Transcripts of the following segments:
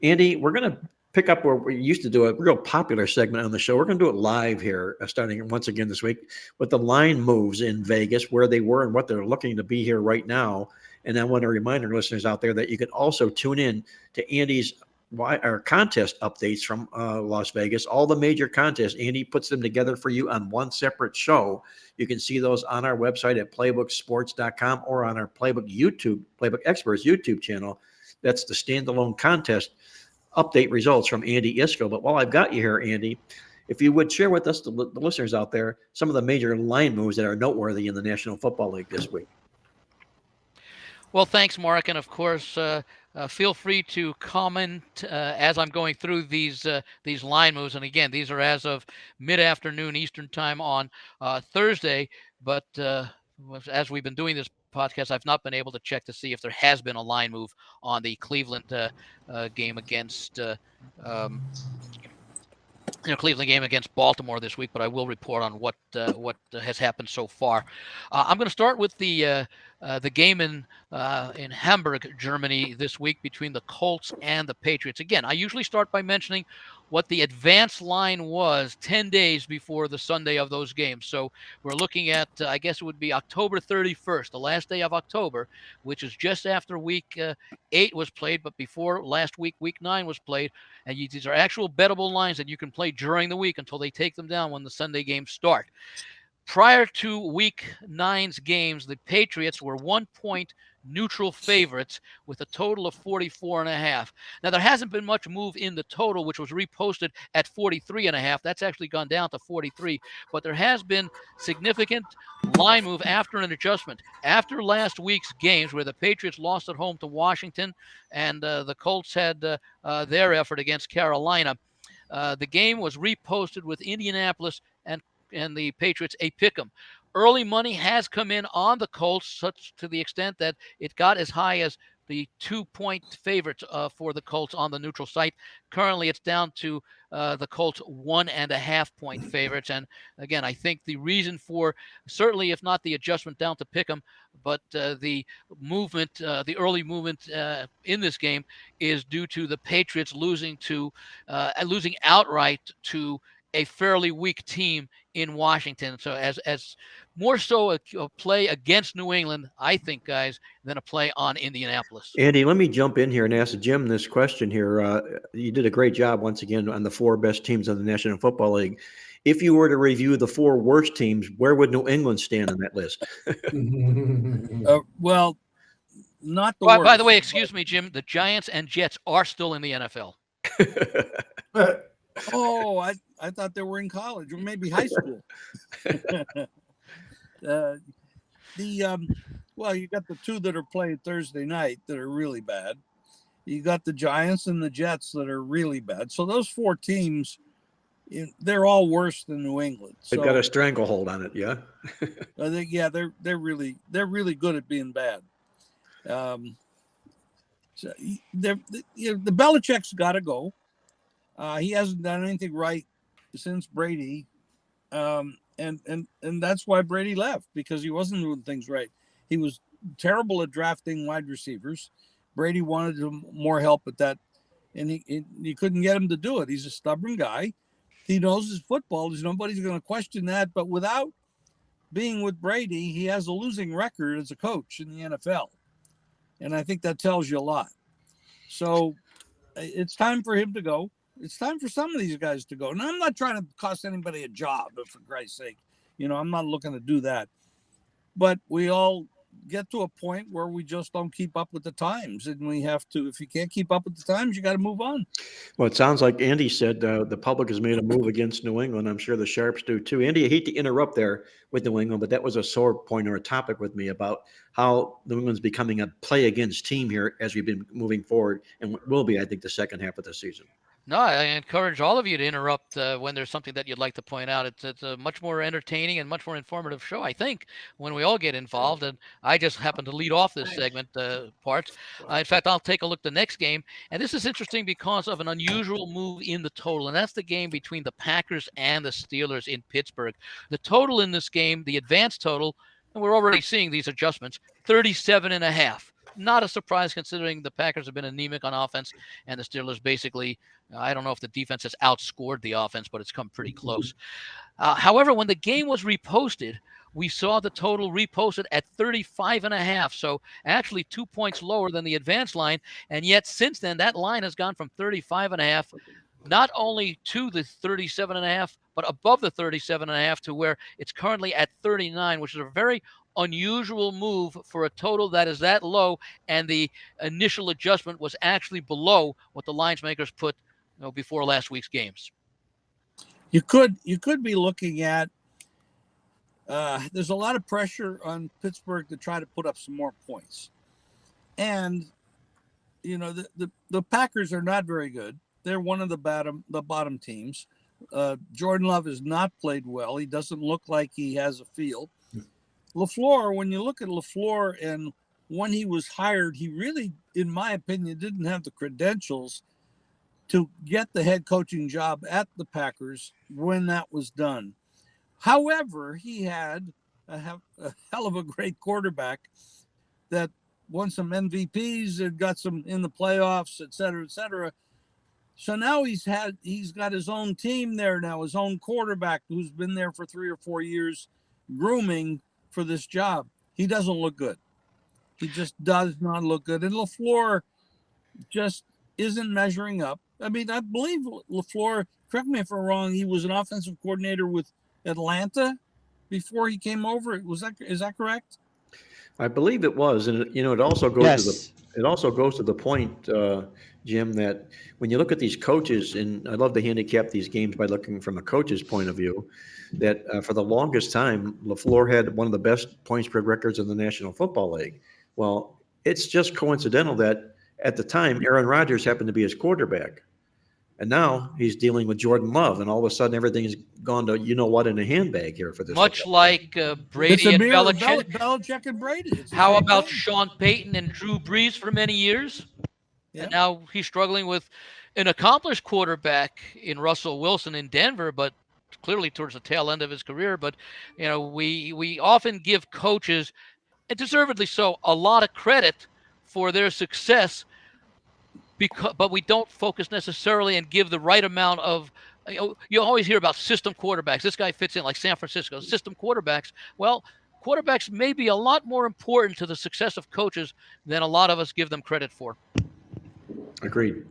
Andy, we're going to pick up where we used to do a real popular segment on the show. We're going to do it live here, starting once again this week with the line moves in Vegas, where they were and what they're looking to be here right now. And I want to remind our listeners out there that you can also tune in to Andy's contest updates from Las Vegas. All the major contests, Andy puts them together for you on one separate show. You can see those on our website at playbooksports.com or on our Playbook Experts YouTube channel. That's the standalone contest update results from Andy Iskoe. But while I've got you here, Andy, if you would share with us, the listeners out there, some of the major line moves that are noteworthy in the National Football League this week. Well, thanks, Mark. And of course, feel free to comment as I'm going through these line moves. And again, these are as of mid-afternoon Eastern time on Thursday. But as we've been doing this podcast, I've not been able to check to see if there has been a line move on the Cleveland game against Cleveland game against Baltimore this week, but I will report on what has happened so far. I'm going to start with the game in Hamburg, Germany this week between the Colts and the Patriots. Again, I usually start by mentioning what the advance line was 10 days before the Sunday of those games. So we're looking at, I guess it would be October 31st, the last day of October, which is just after week 8 was played, but before last week, week 9 was played. And these are actual bettable lines that you can play during the week until they take them down when the Sunday games start. Prior to week 9's games, the Patriots were 1-point neutral favorites with a total of 44.5. Now, there hasn't been much move in the total, which was reposted at 43.5. That's actually gone down to 43, but there has been significant line move after an adjustment. After last week's games, where the Patriots lost at home to Washington and the Colts had their effort against Carolina, the game was reposted with Indianapolis and the Patriots a pick'em. Early money has come in on the Colts, such to the extent that it got as high as the 2-point favorites for the Colts on the neutral site. Currently, it's down to the Colts 1.5-point favorites. And again, I think the reason for, certainly if not the adjustment down to pick'em, but the movement, the early movement in this game is due to the Patriots losing outright to a fairly weak team in Washington. So as more so a play against New England, I think, guys, than a play on Indianapolis. Andy, let me jump in here and ask Jim this question here. You did a great job once again on the 4 best teams of the National Football League. If you were to review the 4 worst teams, where would New England stand on that list? Well, not the worst. By the way, excuse me, Jim, the Giants and Jets are still in the NFL. Oh, I thought they were in college or maybe high school. Well, you got the 2 that are playing Thursday night that are really bad. You got the Giants and the Jets that are really bad. So those 4 teams, they're all worse than New England. They've got a stranglehold on it, yeah. They're really good at being bad. So the Belichick's got to go. He hasn't done anything right since Brady, and that's why Brady left, because he wasn't doing things right. He was terrible at drafting wide receivers. Brady wanted more help at that, and he couldn't get him to do it. He's a stubborn guy. He knows his football. There's nobody's going to question that. But without being with Brady, he has a losing record as a coach in the NFL, and I think that tells you a lot. So it's time for him to go. It's time for some of these guys to go. And I'm not trying to cost anybody a job, but for Christ's sake, I'm not looking to do that. But we all get to a point where we just don't keep up with the times. And we have to, if you can't keep up with the times, you got to move on. Well, it sounds like Andy said the public has made a move against New England. I'm sure the Sharps do too. Andy, I hate to interrupt there with New England, but that was a sore point or a topic with me about how New England's becoming a play against team here as we've been moving forward, and will be, I think, the second half of the season. No, I encourage all of you to interrupt when there's something that you'd like to point out. It's a much more entertaining and much more informative show, I think, when we all get involved. And I just happen to lead off this segment part. In fact, I'll take a look at the next game. And this is interesting because of an unusual move in the total. And that's the game between the Packers and the Steelers in Pittsburgh. The total in this game, the advanced total, and we're already seeing these adjustments, 37.5. not a surprise considering the Packers have been anemic on offense, and the Steelers basically, I don't know if the defense has outscored the offense, but it's come pretty close. However, when the game was reposted, we saw the total reposted at 35.5. So actually 2 points lower than the advanced line. And yet since then, that line has gone from 35.5, not only to the 37.5, but above the 37.5 to where it's currently at 39, which is a very unusual move for a total that is that low. And the initial adjustment was actually below what the lines makers put before last week's games. You could be looking at there's a lot of pressure on Pittsburgh to try to put up some more points. And the Packers are not very good. They're one of the bottom teams. Jordan Love has not played well. He doesn't look like he has a feel. LaFleur, when you look at LaFleur and when he was hired, he really, in my opinion, didn't have the credentials to get the head coaching job at the Packers when that was done. However, he had a hell of a great quarterback that won some MVPs and got some in the playoffs, et cetera, et cetera. So now he's got his own team there now, his own quarterback who's been there for 3 or 4 years grooming for this job. He doesn't look good. He just does not look good. And LaFleur just isn't measuring up. I mean, I believe LaFleur, correct me if I'm wrong, he was an offensive coordinator with Atlanta before he came over. Is that correct? I believe it was, and it also goes to the point, Jim, that when you look at these coaches, and I love to handicap these games by looking from a coach's point of view, that for the longest time, LaFleur had one of the best points per records in the National Football League. Well, it's just coincidental that at the time, Aaron Rodgers happened to be his quarterback. And now he's dealing with Jordan Love, and all of a sudden everything's gone to in a handbag here for this. Much like Brady and Belichick. Belichick and Brady. How about Sean Payton and Drew Brees for many years? Yeah. And now he's struggling with an accomplished quarterback in Russell Wilson in Denver, but clearly towards the tail end of his career. But we often give coaches, and deservedly so, a lot of credit for their success. But we don't focus necessarily and give the right amount of, you always hear about system quarterbacks. This guy fits in like San Francisco, system quarterbacks. Well, quarterbacks may be a lot more important to the success of coaches than a lot of us give them credit for. Agreed.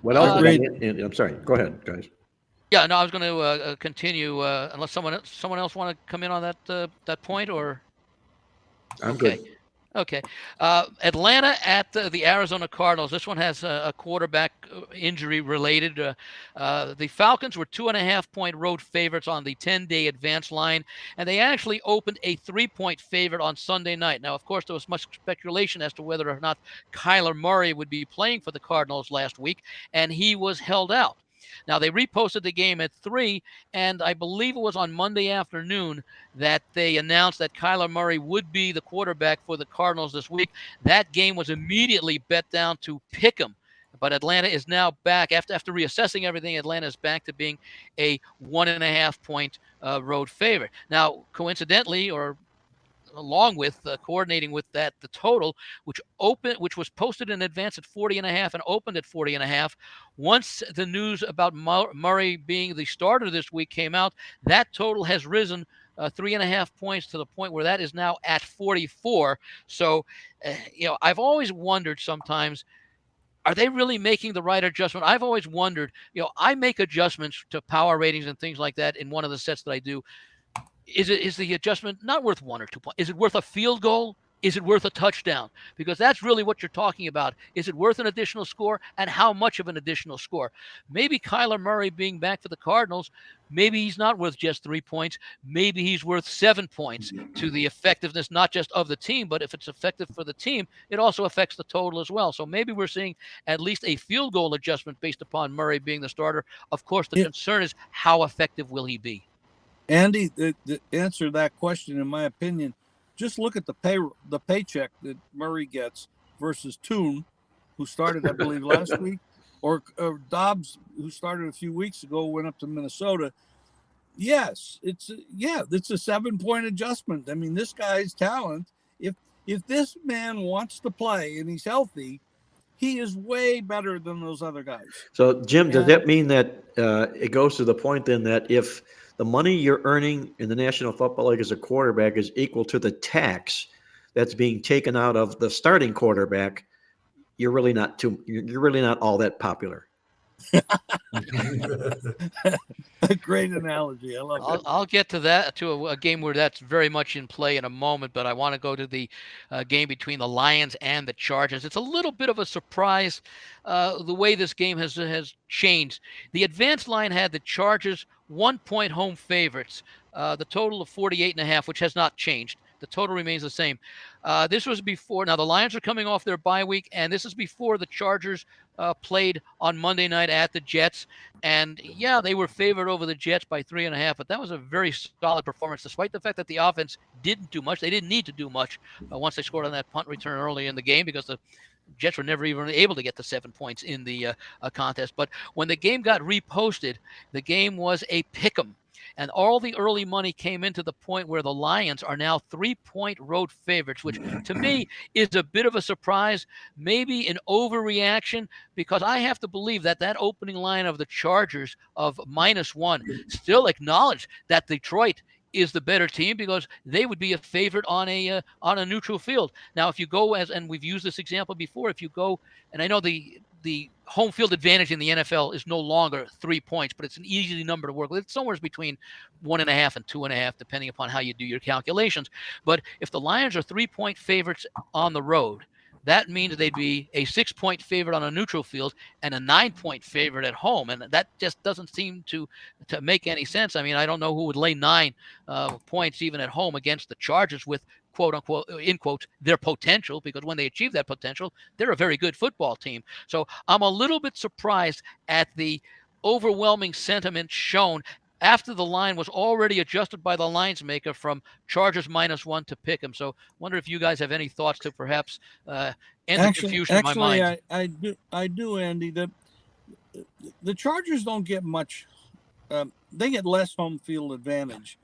What else? I'm sorry. Go ahead, guys. Yeah, no, I was going to continue unless someone else want to come in on that point, or. I'm good. Okay. Atlanta at the Arizona Cardinals. This one has a quarterback injury related. The Falcons were 2.5-point road favorites on the 10-day advance line, and they actually opened a 3-point favorite on Sunday night. Now, of course, there was much speculation as to whether or not Kyler Murray would be playing for the Cardinals last week, and he was held out. Now, they reposted the game at 3, and I believe it was on Monday afternoon that they announced that Kyler Murray would be the quarterback for the Cardinals this week. That game was immediately bet down to pick 'em. But Atlanta is now back. After reassessing everything, Atlanta is back to being a 1.5-point road favorite. Now, coincidentally, or along with coordinating with that, the total, which was posted in advance at 40.5 and opened at 40.5. Once the news about Murray being the starter this week came out, that total has risen 3.5 points to the point where that is now at 44. So, I've always wondered sometimes, are they really making the right adjustment? I've always wondered, I make adjustments to power ratings and things like that in one of the sets that I do. Is the adjustment not worth 1 or 2 points? Is it worth a field goal? Is it worth a touchdown? Because that's really what you're talking about. Is it worth an additional score, and how much of an additional score? Maybe Kyler Murray being back for the Cardinals, maybe he's not worth just 3 points. Maybe he's worth 7 points to the effectiveness, not just of the team, but if it's effective for the team, it also affects the total as well. So maybe we're seeing at least a field goal adjustment based upon Murray being the starter. Of course, the concern is how effective will he be? Andy, the answer to that question, in my opinion, just look at the paycheck that Murray gets versus Toon, who started, I believe, last week, or Dobbs, who started a few weeks ago, went up to Minnesota. Yes, it's a 7-point adjustment. I mean, this guy's talent. If if this man wants to play and he's healthy, he is way better than those other guys. So, Jim, does And- that mean that it goes to the point then that if the money you're earning in the National Football League as a quarterback is equal to the tax that's being taken out of the starting quarterback, you're really not all that popular? A great analogy. I love it. I'll get to that, to a game where that's very much in play in a moment, but I want to go to the game between the Lions and the Chargers. It's a little bit of a surprise the way this game has changed. The advanced line had the Chargers 1-point home favorites, the total of 48.5, which has not changed. The total remains the same. This was before. Now, the Lions are coming off their bye week, and this is before the Chargers played on Monday night at the Jets. And, yeah, they were favored over the Jets by 3.5, but that was a very solid performance, despite the fact that the offense didn't do much. They didn't need to do much once they scored on that punt return early in the game because the Jets were never even able to get to 7 points in the contest. But when the game got reposted, the game was a pick'em. And all the early money came into the point where the Lions are now 3-point road favorites, which to me is a bit of a surprise, maybe an overreaction, because I have to believe that that opening line of the Chargers of -1 still acknowledge that Detroit is the better team because they would be a favorite on a neutral field. Now, if you go and we've used this example before, if you go, and I know the home field advantage in the NFL is no longer 3 points, but it's an easy number to work with. It's somewhere between 1.5 and 2.5, depending upon how you do your calculations. But if the Lions are 3-point favorites on the road, that means they'd be a 6-point favorite on a neutral field and a 9-point favorite at home. And that just doesn't seem to make any sense. I mean, I don't know who would lay 9 points even at home against the Chargers with, quote unquote, in quotes, their potential, because when they achieve that potential, they're a very good football team. So I'm a little bit surprised at the overwhelming sentiment shown after the line was already adjusted by the lines maker from Chargers -1 to pick 'em. So wonder if you guys have any thoughts to perhaps end the confusion in my mind. I do, Andy. The Chargers don't get much. They get less home field advantage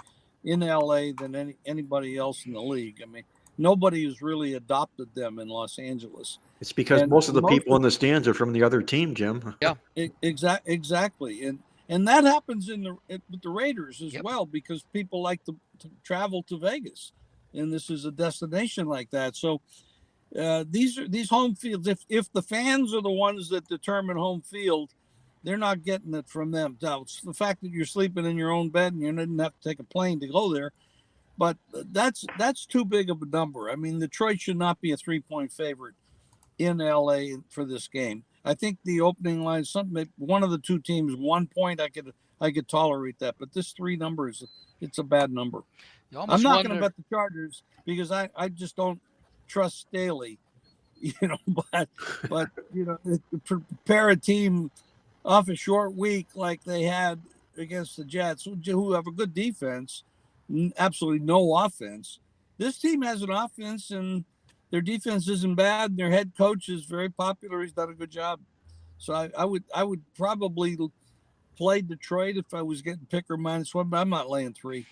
in LA than anybody else in the league. I mean, nobody has really adopted them in Los Angeles. It's because most of the people in the stands are from the other team, Jim. Yeah, exactly. And that happens with the Raiders as well, because people like to travel to Vegas, and this is a destination like that. So these home fields, if the fans are the ones that determine home field, they're not getting it from them. Now, it's the fact that you're sleeping in your own bed and you didn't have to take a plane to go there, but that's too big of a number. I mean, Detroit should not be a 3-point favorite in LA for this game. I think the opening line, one of the two teams, 1 point, I could tolerate that, but this 3 numbers, it's a bad number. I'm not going to bet the Chargers because I just don't trust Staley, but prepare a team off a short week like they had against the Jets, who have a good defense, absolutely no offense. This team has an offense, and their defense isn't bad. Their head coach is very popular. He's done a good job. So I would probably play Detroit if I was getting pick or -1, but I'm not laying 3.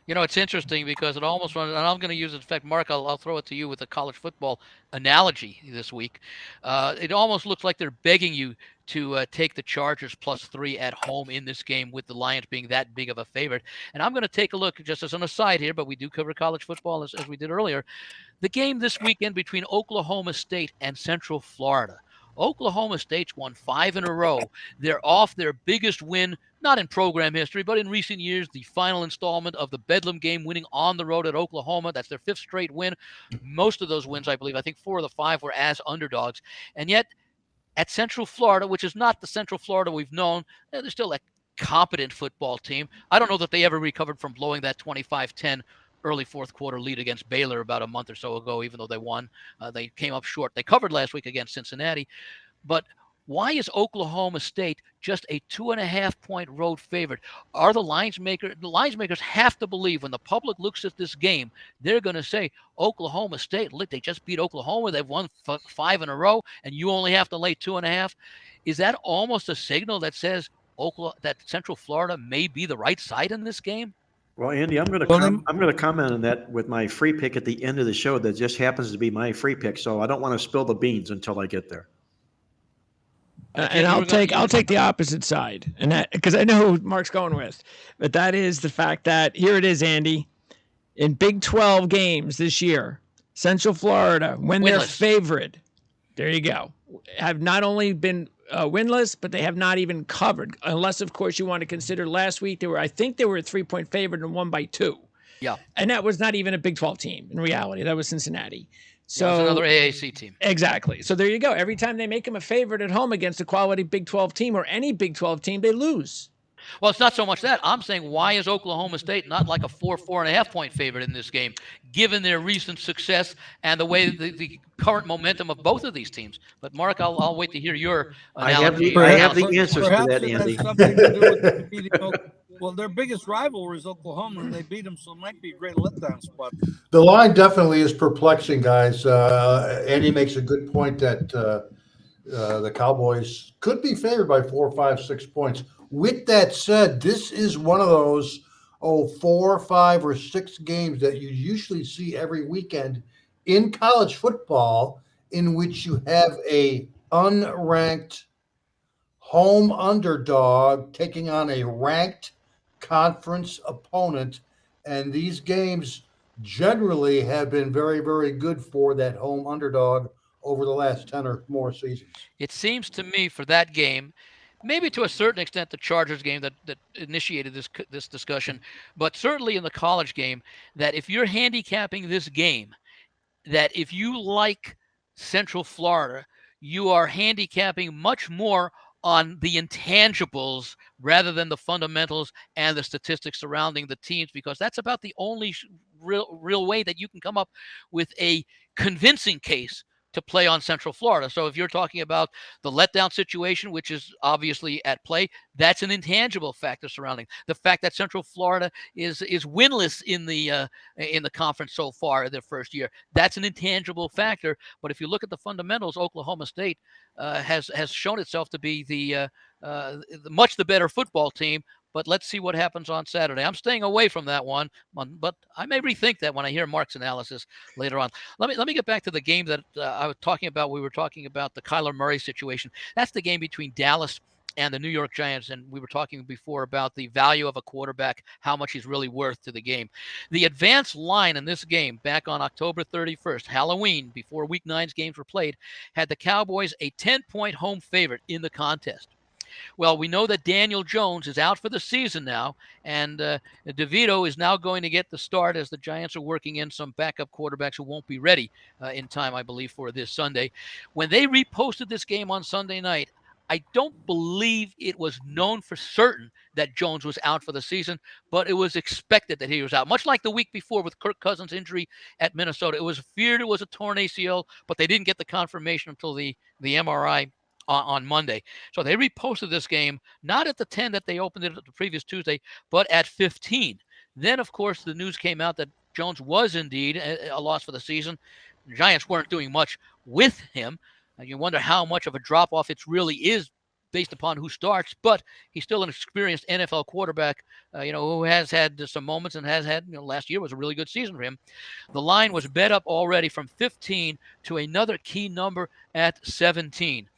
It's interesting because it almost runs, and I'm going to use it. In fact, Mark, I'll throw it to you with a college football analogy this week. It almost looks like they're begging you to take the Chargers +3 at home in this game, with the Lions being that big of a favorite. And I'm going to take a look, just as an aside here, but we do cover college football as we did earlier. The game this weekend between Oklahoma State and Central Florida. Oklahoma State's won 5 in a row. They're off their biggest win, not in program history, but in recent years, the final installment of the Bedlam game, winning on the road at Oklahoma. That's their 5th straight win. Most of those wins, I believe, I think 4 of the 5 were as underdogs. And yet, at Central Florida, which is not the Central Florida we've known, they're still a competent football team. I don't know that they ever recovered from blowing that 25-10 early 4th quarter lead against Baylor about a month or so ago, even though they won. They came up short. They covered last week against Cincinnati. But why is Oklahoma State just a 2.5-point road favorite? Are the lines makers have to believe when the public looks at this game, they're going to say, Oklahoma State, look, they just beat Oklahoma. They've won 5 in a row, and you only have to lay 2.5. Is that almost a signal that says that Central Florida may be the right side in this game? Well, Andy, I'm going to comment on that with my free pick at the end of the show. That just happens to be my free pick, so I don't want to spill the beans until I get there. And I'll take the opposite side, and that because I know who Mark's going with, but that is the fact that here it is, Andy, in Big 12 games this year, Central Florida, when they're favored, there you go, have not only been winless, but they have not even covered, unless of course you want to consider last week I think they were a 3-point favorite and won by 2. Yeah, and that was not even a Big 12 team in reality. That was Cincinnati. So yeah, it was another AAC team. Exactly. So there you go. Every time they make them a favorite at home against a quality Big 12 team or any Big 12 team, they lose. Well, it's not so much that. I'm saying, why is Oklahoma State not like a 4.5 point favorite in this game, given their recent success and the way the current momentum of both of these teams? But Mark, I'll wait to hear your analogy. I have the answers to that, Andy. Has something to do with beating well, their biggest rival is Oklahoma, and they beat them, so it might be a great letdown spot. The line definitely is perplexing, guys. Andy makes a good point that the Cowboys could be favored by 4, 5, 6 points. With that said, this is one of those 4, 5, or 6 games that you usually see every weekend in college football, in which you have a unranked home underdog taking on a ranked conference opponent, and these games generally have been very, very good for that home underdog over the last 10 or more seasons. It seems to me for that game, maybe to a certain extent the Chargers game that initiated this discussion, but certainly in the college game, that if you're handicapping this game, that if you like Central Florida, you are handicapping much more on the intangibles rather than the fundamentals and the statistics surrounding the teams, because that's about the only real way that you can come up with a convincing case to play on Central Florida. So if you're talking about the letdown situation, which is obviously at play, that's an intangible factor surrounding the fact that Central Florida is winless in the conference so far in their first year. That's an intangible factor. But if you look at the fundamentals, Oklahoma State has shown itself to be the much the better football team. But let's see what happens on Saturday. I'm staying away from that one, but I may rethink that when I hear Mark's analysis later on. Let me get back to the game that I was talking about. We were talking about the Kyler Murray situation. That's the game between Dallas and the New York Giants, and we were talking before about the value of a quarterback, how much he's really worth to the game. The advanced line in this game back on October 31st, Halloween, before Week 9's games were played, had the Cowboys a 10-point home favorite in the contest. Well, we know that Daniel Jones is out for the season now, and DeVito is now going to get the start as the Giants are working in some backup quarterbacks who won't be ready in time, I believe, for this Sunday. When they reposted this game on Sunday night, I don't believe it was known for certain that Jones was out for the season, but it was expected that he was out. Much like the week before with Kirk Cousins' injury at Minnesota, it was feared it was a torn ACL, but they didn't get the confirmation until the MRI on Monday. So they reposted this game, not at the 10 that they opened it the previous Tuesday, but at 15. Then, of course, the news came out that Jones was indeed a loss for the season. The Giants weren't doing much with him. You wonder how much of a drop-off it really is based upon who starts, but he's still an experienced NFL quarterback, who has had some moments and has had, last year was a really good season for him. The line was bet up already from 15 to another key number at 17.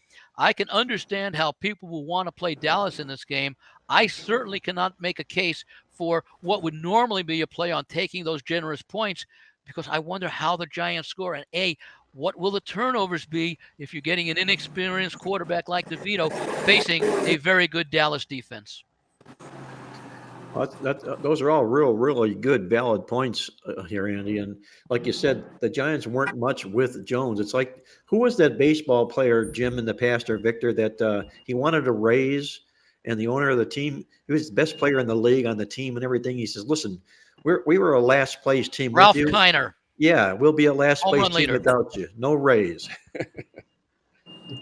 I can understand how people will want to play Dallas in this game. I certainly cannot make a case for what would normally be a play on taking those generous points, because I wonder how the Giants score. And what will the turnovers be if you're getting an inexperienced quarterback like DeVito facing a very good Dallas defense? Well, those are all really good, valid points here, Andy. And like you said, the Giants weren't much with Jones. It's like, who was that baseball player, Jim, in the past, or Victor, that he wanted to raise, and the owner of the team, he was the best player in the league on the team and everything. He says, listen, we were a last place team. Ralph Kiner. Yeah, we'll be a last place team without you. No raise. Well,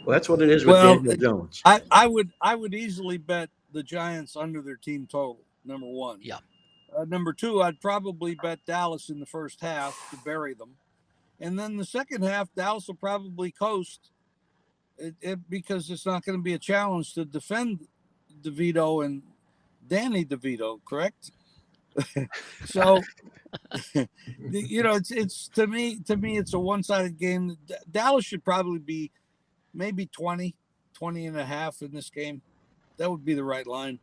that's what it is with Daniel Jones. I would easily bet the Giants under their team total. Number one. Yeah. Number two, I'd probably bet Dallas in the first half to bury them. And then the second half, Dallas will probably coast because it's not going to be a challenge to defend DeVito and Danny DeVito, correct? So, it's to me, it's a one-sided game. Dallas should probably be maybe 20 and a half in this game. That would be the right line.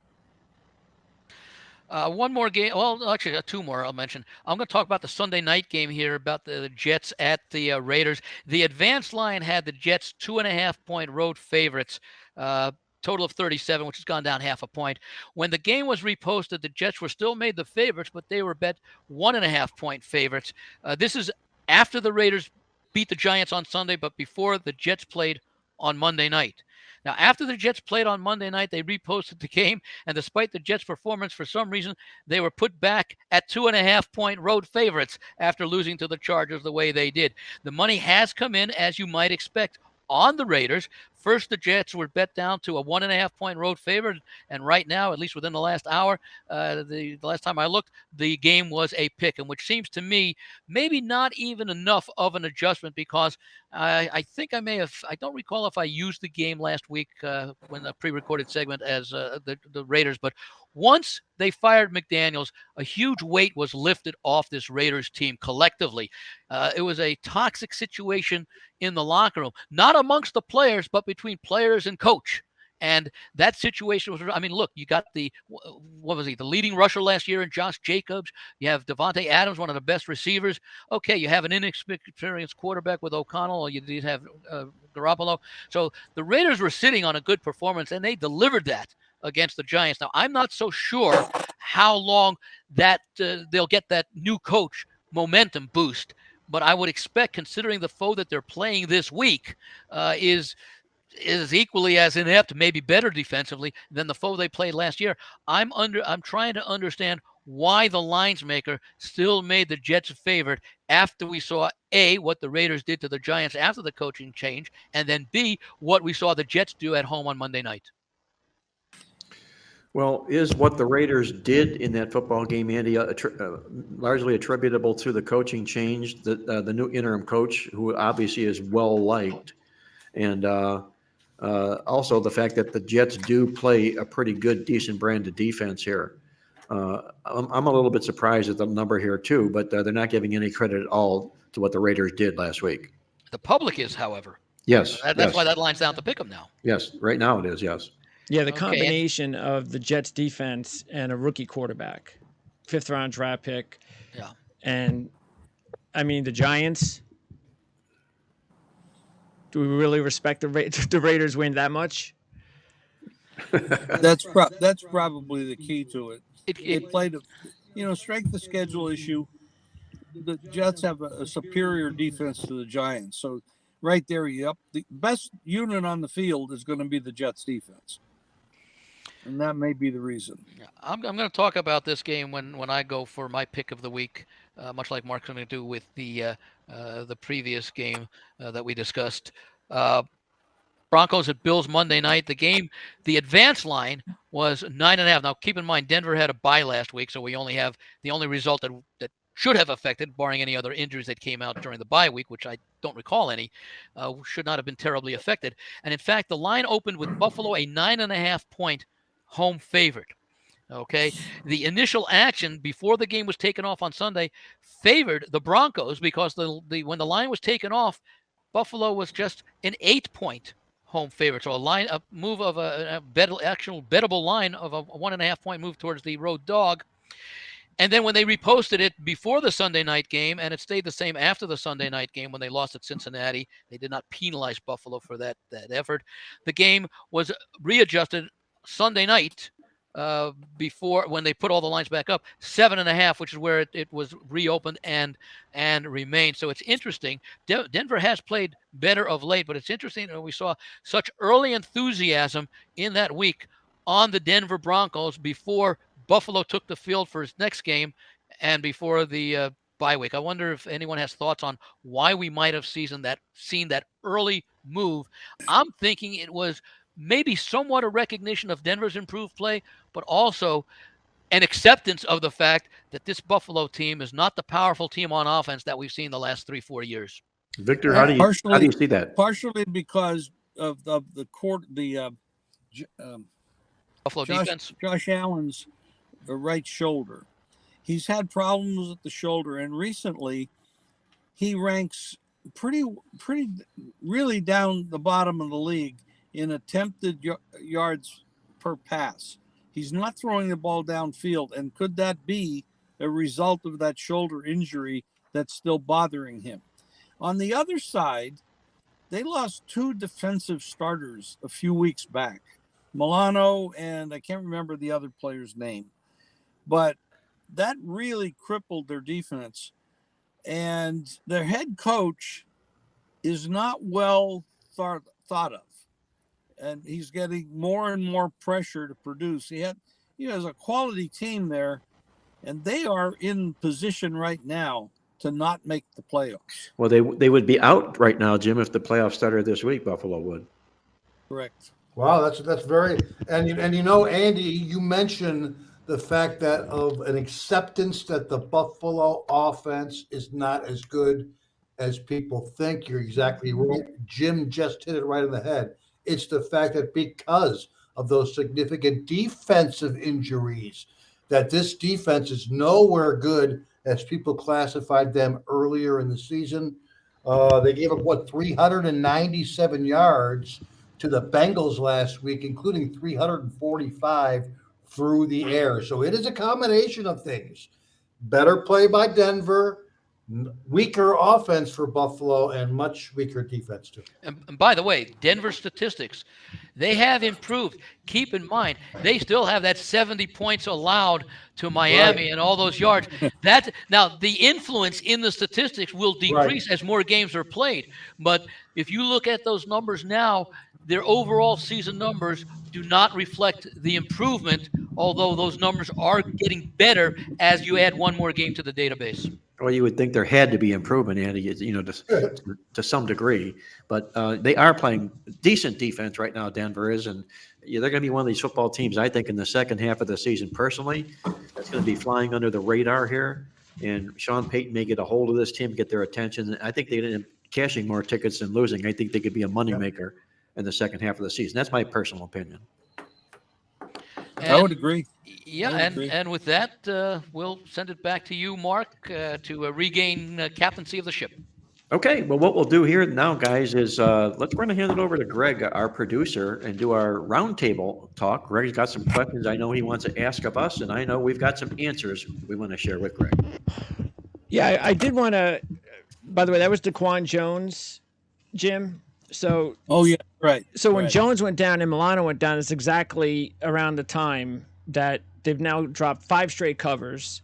One more game. Well, actually, two more I'll mention. I'm going to talk about the Sunday night game here, about the Jets at the Raiders. The advanced line had the Jets 2.5-point road favorites, total of 37, which has gone down half a point. When the game was reposted, the Jets were still made the favorites, but they were bet 1.5-point favorites. This is after the Raiders beat the Giants on Sunday, but before the Jets played on Monday night. Now, after the Jets played on Monday night, they reposted the game, and despite the Jets' performance, for some reason, they were put back at 2.5-point road favorites after losing to the Chargers the way they did. The money has come in, as you might expect, on the Raiders. First, the Jets were bet down to a 1.5-point road favorite, and right now, at least within the last hour, the last time I looked, the game was a pick, and which seems to me maybe not even enough of an adjustment, because I think I don't recall if I used the game last week when the pre-recorded segment as the Raiders, but once they fired McDaniels, a huge weight was lifted off this Raiders team collectively. It was a toxic situation in the locker room, not amongst the players, but between players and coach. And that situation was, I mean, look, you got the leading rusher last year in Josh Jacobs. You have Devontae Adams, one of the best receivers. Okay, you have an inexperienced quarterback with O'Connell, or you have Garoppolo. So the Raiders were sitting on a good performance, and they delivered that against the Giants. Now, I'm not so sure how long that they'll get that new coach momentum boost, but I would expect, considering the foe that they're playing this week is equally as inept, maybe better defensively than the foe they played last year. I'm trying to understand why the lines maker still made the Jets a favorite after we saw A, what the Raiders did to the Giants after the coaching change, and then B, what we saw the Jets do at home on Monday night. Well, is what the Raiders did in that football game, Andy, largely attributable to the coaching change, the new interim coach, who obviously is well liked, and also the fact that the Jets do play a pretty good, decent brand of defense here. I'm a little bit surprised at the number here too, but they're not giving any credit at all to what the Raiders did last week. The public is, however. Yes. That's why that line's down to pick them now. Yes, right now it is, yes. Yeah, the combination of the Jets defense and a rookie quarterback, 5th-round draft pick. Yeah. And, I mean, the Giants, do we really respect the Raiders win that much? That's probably the key to it. It played a strength of schedule issue. The Jets have a superior defense to the Giants. So right there, the best unit on the field is going to be the Jets defense. And that may be the reason. I'm going to talk about this game when I go for my pick of the week, much like Mark's going to do with the previous game that we discussed. Broncos at Bills Monday night. The advance line was 9.5. Now, keep in mind, Denver had a bye last week, so we only have the only result that should have affected, barring any other injuries that came out during the bye week, which I don't recall any, should not have been terribly affected. And in fact, the line opened with Buffalo a 9.5-point home favorite. Okay, the initial action before the game was taken off on Sunday favored the Broncos, because when the line was taken off, Buffalo was just an 8-point home favorite. So a move of actual bettable line of a 1.5-point move towards the road dog. And then when they reposted it before the Sunday night game, and it stayed the same after the Sunday night game when they lost at Cincinnati, they did not penalize Buffalo for that effort. The game was readjusted Sunday night before, when they put all the lines back up, 7.5, which is where it was reopened and remained. So it's interesting. Denver has played better of late, but it's interesting that we saw such early enthusiasm in that week on the Denver Broncos before Buffalo took the field for his next game and before the bye week. I wonder if anyone has thoughts on why we might have seen that early move. I'm thinking it was maybe somewhat a recognition of Denver's improved play, but also an acceptance of the fact that this Buffalo team is not the powerful team on offense that we've seen the last 3-4 years. Victor, how do you see that? Partially because of the Buffalo defense. Josh Allen's right shoulder. He's had problems with the shoulder, and recently he ranks pretty really down the bottom of the league in attempted yards per pass. He's not throwing the ball downfield, and could that be a result of that shoulder injury that's still bothering him? On the other side, they lost 2 defensive starters a few weeks back, Milano, and I can't remember the other player's name, but that really crippled their defense. And their head coach is not well thought of, and he's getting more and more pressure to produce. He has a quality team there, and they are in position right now to not make the playoffs. Well, they would be out right now, Jim, if the playoffs started this week. Buffalo would. Correct. Wow, that's very and Andy, you mentioned the fact that of an acceptance that the Buffalo offense is not as good as people think. You're exactly right. Jim just hit it right on the head. It's the fact that because of those significant defensive injuries, that this defense is nowhere good as people classified them earlier in the season. They gave up 397 yards to the Bengals last week, including 345 through the air. So it is a combination of things. Better play by Denver, weaker offense for Buffalo, and much weaker defense too. And by the way, Denver statistics, they have improved. Keep in mind, they still have that 70 points allowed to Miami and all those yards. Now, the influence in the statistics will decrease as more games are played. But if you look at those numbers now, their overall season numbers do not reflect the improvement, although those numbers are getting better as you add one more game to the database. Well, you would think there had to be improvement, Andy, to some degree. But they are playing decent defense right now, Denver is. And they're going to be one of these football teams, I think, in the second half of the season, personally, that's going to be flying under the radar here. And Sean Payton may get a hold of this team, get their attention. And I think they end up cashing more tickets than losing. I think they could be a moneymaker in the second half of the season. That's my personal opinion. I would agree. Yeah, and with that, we'll send it back to you, Mark, to regain captaincy of the ship. Okay, well, what we'll do here now, guys, is we're going to hand it over to Greg, our producer, and do our roundtable talk. Greg's got some questions I know he wants to ask of us, and I know we've got some answers we want to share with Greg. Yeah, I did want to, by the way, that was Daquan Jones, Jim. So, right. So when Jones went down and Milano went down, it's exactly around the time that they've now dropped 5 straight covers.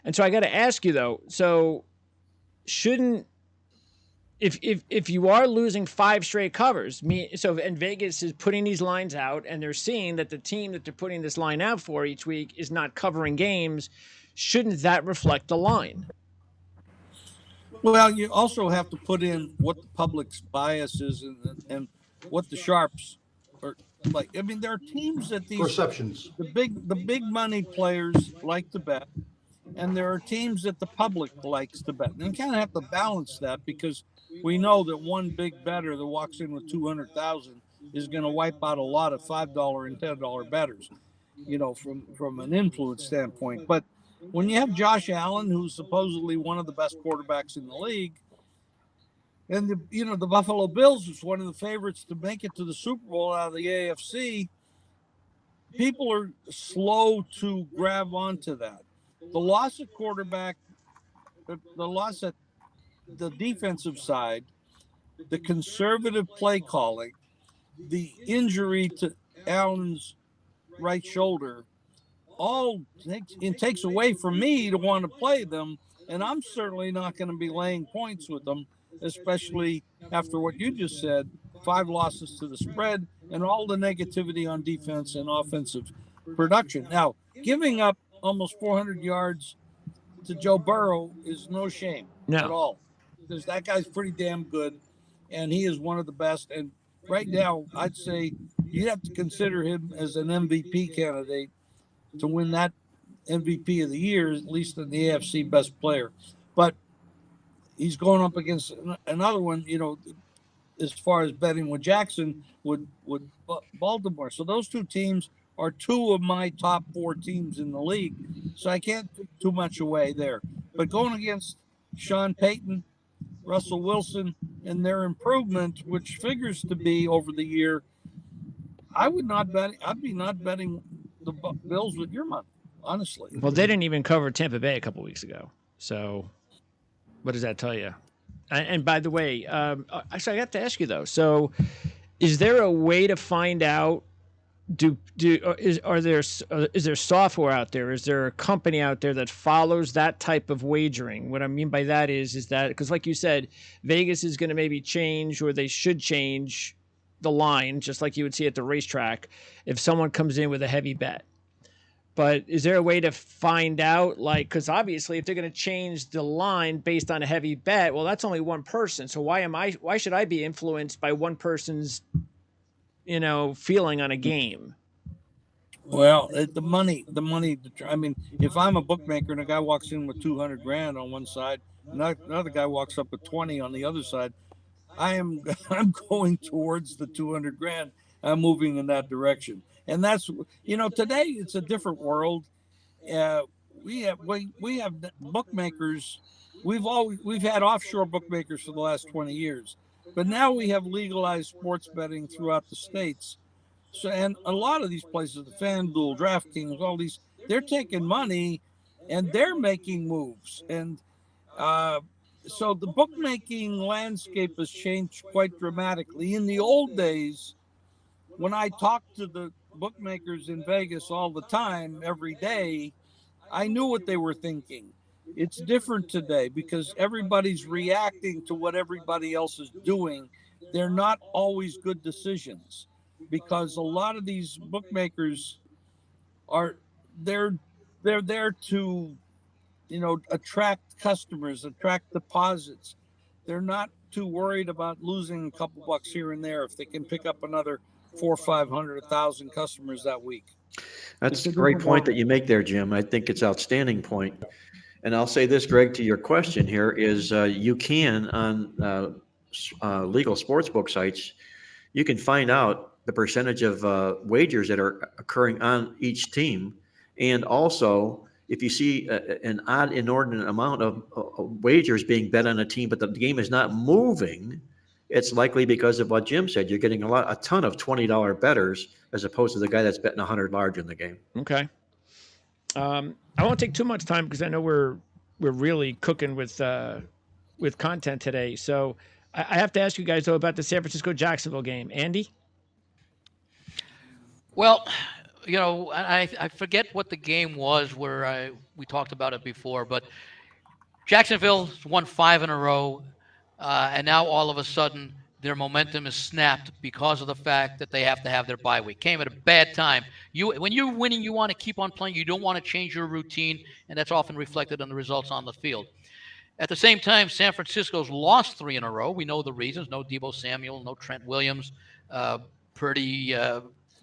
And so I got to ask you though, so shouldn't, if you are losing 5 straight covers, and Vegas is putting these lines out and they're seeing that the team that they're putting this line out for each week is not covering games, shouldn't that reflect the line? Well, you also have to put in what the public's bias is and what the sharps are like. I mean, there are teams that these perceptions, the big money players like to bet, and there are teams that the public likes to bet. And you kind of have to balance that, because we know that one big bettor that walks in with 200,000 is going to wipe out a lot of $5 and $10 bettors, from an influence standpoint. But when you have Josh Allen, who's supposedly one of the best quarterbacks in the league, and the Buffalo Bills is one of the favorites to make it to the Super Bowl out of the AFC, people are slow to grab onto that. The loss at quarterback, the loss at the defensive side, the conservative play calling, the injury to Allen's right shoulder, all takes away from me to want to play them, and I'm certainly not going to be laying points with them, especially after what you just said, 5 losses to the spread and all the negativity on defense and offensive production. Now, giving up almost 400 yards to Joe Burrow is no shame at all, because that guy's pretty damn good, and he is one of the best. And right now, I'd say you have to consider him as an MVP candidate to win that MVP of the year, at least in the AFC best player. But he's going up against another one, as far as betting with Jackson, with Baltimore. So those 2 teams are 2 of my top 4 teams in the league. So I can't take too much away there. But going against Sean Payton, Russell Wilson, and their improvement, which figures to be over the year, I'd be not betting the Bills with your money, honestly. Well, they didn't even cover Tampa Bay a couple weeks ago. So what does that tell you? And by the way, actually, I got to ask you though. So, is there a way to find out? Is there software out there? Is there a company out there that follows that type of wagering? What I mean by that is that because, like you said, Vegas is going to maybe change, or they should change the line, just like you would see at the racetrack, if someone comes in with a heavy bet. But is there a way to find out, like, because obviously if they're going to change the line based on a heavy bet, well, that's only one person. So why should I be influenced by one person's, feeling on a game? Well, the money. I mean, if I'm a bookmaker and a guy walks in with $200,000 on one side, another guy walks up with 20 on the other side, I'm going towards the $200,000. I'm moving in that direction. And that's, today it's a different world. We have bookmakers. We've had offshore bookmakers for the last 20 years, but now we have legalized sports betting throughout the states. So, and a lot of these places, the FanDuel, DraftKings, all these, they're taking money and they're making moves. And so the bookmaking landscape has changed quite dramatically. In the old days, when I talked to the bookmakers in Vegas all the time, every day, I knew what they were thinking. It's different today because everybody's reacting to what everybody else is doing. They're not always good decisions because a lot of these bookmakers they're there to, attract customers, attract deposits. They're not too worried about losing a couple bucks here and there if they can pick up another 400, 500, 1,000 customers that week. That's a great point that you make there, Jim. I think it's an outstanding point. And I'll say this, Greg, to your question here is you can on legal sportsbook sites, you can find out the percentage of wagers that are occurring on each team. And also, if you see an odd, inordinate amount of wagers being bet on a team, but the game is not moving, it's likely because of what Jim said. You're getting a ton of $20 bettors as opposed to the guy that's betting 100 large in the game. Okay. I won't take too much time because I know we're really cooking with content today. So I have to ask you guys though about the San Francisco-Jacksonville game. Andy? Well, I forget what the game was where we talked about it before, but Jacksonville's won 5 in a row. And now all of a sudden their momentum is snapped because of the fact that they have to have their bye week. Came at a bad time. When you're winning, you want to keep on playing. You don't want to change your routine, and that's often reflected in the results on the field. At the same time, San Francisco's lost 3 in a row. We know the reasons. No Deebo Samuel, no Trent Williams.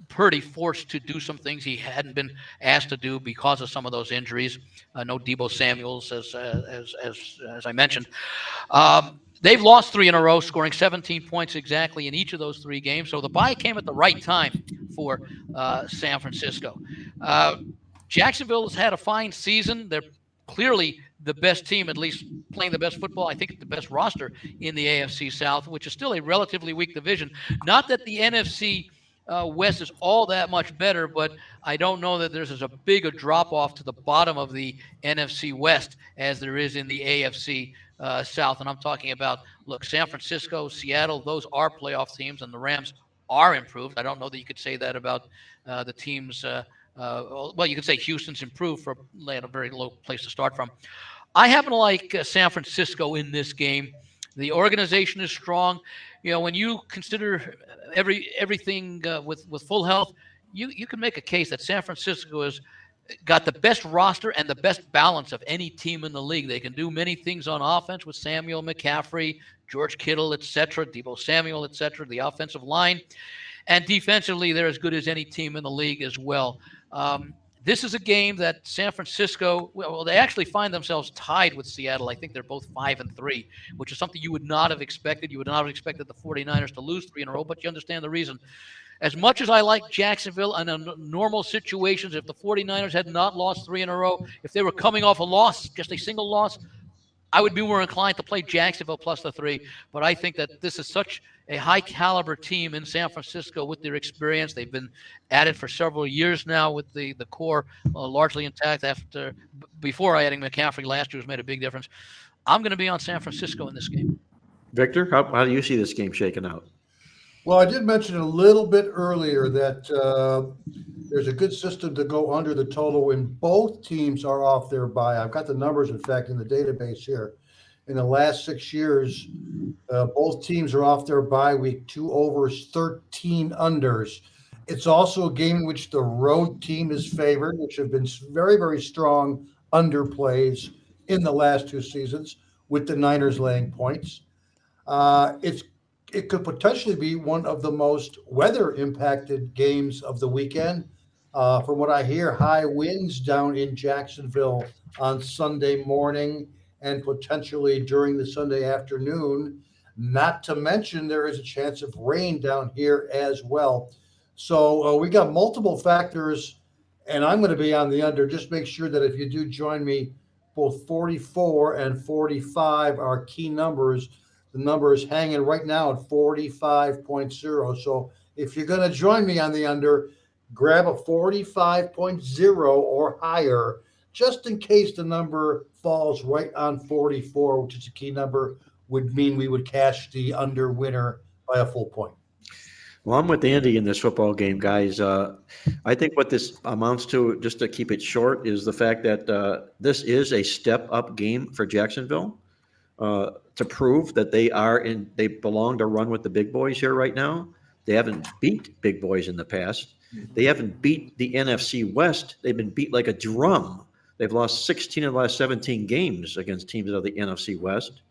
Purdy forced to do some things he hadn't been asked to do because of some of those injuries. No Deebo Samuels, as I mentioned. They've lost 3 in a row, scoring 17 points exactly in each of those 3 games. So the bye came at the right time for San Francisco. Jacksonville has had a fine season. They're clearly the best team, at least playing the best football. I think the best roster in the AFC South, which is still a relatively weak division. Not that the NFC West is all that much better, but I don't know that there's as big a drop-off to the bottom of the NFC West as there is in the AFC South. And I'm talking about, look, San Francisco, Seattle, those are playoff teams, and the Rams are improved. I don't know that you could say that about the teams. Well, you could say Houston's improved for a very low place to start from. I happen to like San Francisco in this game. The organization is strong. When you consider everything with full health, you can make a case that San Francisco has got the best roster and the best balance of any team in the league. They can do many things on offense with Samuel McCaffrey, George Kittle, etc., Deebo Samuel, etc., the offensive line. And defensively, they're as good as any team in the league as well. This is a game that San Francisco, they actually find themselves tied with Seattle. I think they're both 5-3, which is something you would not have expected. You would not have expected the 49ers to lose 3 in a row, but you understand the reason. as much as I like Jacksonville in normal situations, if the 49ers had not lost 3 in a row, if they were coming off a loss, just a single loss, I would be more inclined to play Jacksonville plus the 3. But I think that this is such a high caliber team in San Francisco with their experience. They've been at it for several years now with the core largely intact before adding McCaffrey last year, has made a big difference. I'm going to be on San Francisco in this game. Victor, how do you see this game shaking out? Well, I did mention a little bit earlier that there's a good system to go under the total when both teams are off their bye. I've got the numbers, in fact, in the database here. In the last 6 years, both teams are off their bye week, 2 overs, 13 unders. It's also a game in which the road team is favored, which have been very, very strong underplays in the last 2 seasons, with the Niners laying points. It could potentially be one of the most weather-impacted games of the weekend. From what I hear, high winds down in Jacksonville on Sunday morning and potentially during the Sunday afternoon. Not to mention there is a chance of rain down here as well. So we got multiple factors, and I'm going to be on the under. Just make sure that if you do join me, both 44 and 45 are key numbers. The number is hanging right now at 45.0. So if you're going to join me on the under, grab a 45.0 or higher, just in case the number falls right on 44, which is a key number, would mean we would cash the under winner by a full point. Well, I'm with Andy in this football game, guys. I think what this amounts to, just to keep it short, is the fact that this is a step-up game for Jacksonville. To prove that they belong to run with the big boys here right now. They haven't beat big boys in the past. They haven't beat the NFC West. They've been beat like a drum. They've lost 16 of the last 17 games against teams of the NFC West.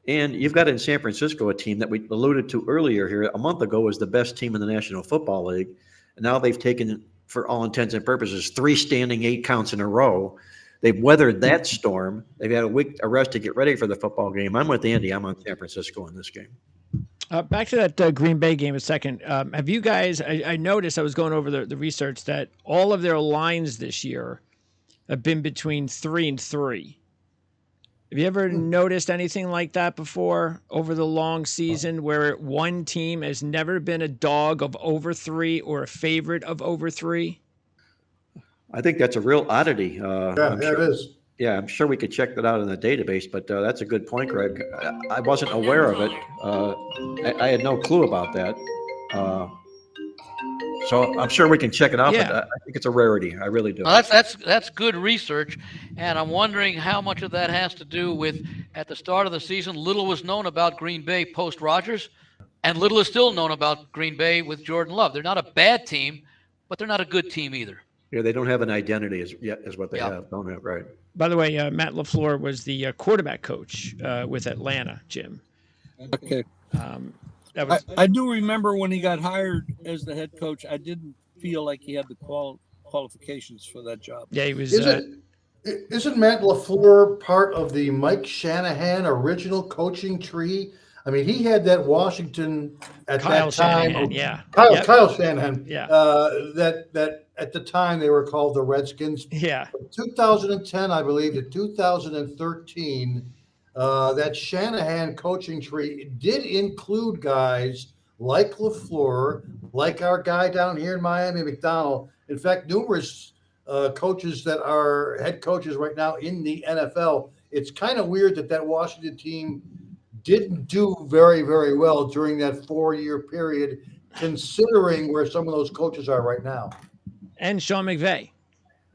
And you've got in San Francisco a team that we alluded to earlier here a month ago was the best team in the National Football League. And now they've taken, for all intents and purposes, 3 standing 8 counts in a row. They've weathered that storm. They've had a week of rest to get ready for the football game. I'm with Andy. I'm on San Francisco in this game. Back to that Green Bay game a second. Have you guys, I noticed, I was going over the research, that all of their lines this year have been between 3 and 3. Have you ever noticed anything like that before over the long season where one team has never been a dog of over 3 or a favorite of over 3? I think that's a real oddity. It is. Yeah, I'm sure we could check that out in the database, but that's a good point, Greg. I wasn't aware of it. I had no clue about that. So I'm sure we can check it out, Yeah. but I think it's a rarity. I really do. Well, that's good research, and I'm wondering how much of that has to do with, at the start of the season, little was known about Green Bay post Rodgers, and little is still known about Green Bay with Jordan Love. They're not a bad team, but they're not a good team either. Yeah, they don't have an identity is what they Yeah. have. Don't have, right. By the way, Matt LaFleur was the quarterback coach with Atlanta, Jim. Okay. That was I do remember when he got hired as the head coach, I didn't feel like he had the qualifications for that job. yeah, he was. Isn't Matt LaFleur part of the Mike Shanahan original coaching tree? I mean, he had that Washington at Kyle that time. Shanahan, yeah. Kyle Shanahan. Yeah. That at the time they were called the Redskins. Yeah. 2010, I believe, to 2013, that Shanahan coaching tree did include guys like LaFleur, like our guy down here in Miami, McDonald. In fact, numerous coaches that are head coaches right now in the NFL. It's kind of weird that Washington team didn't do very, very well during that 4-year period, considering where some of those coaches are right now. And Sean McVay.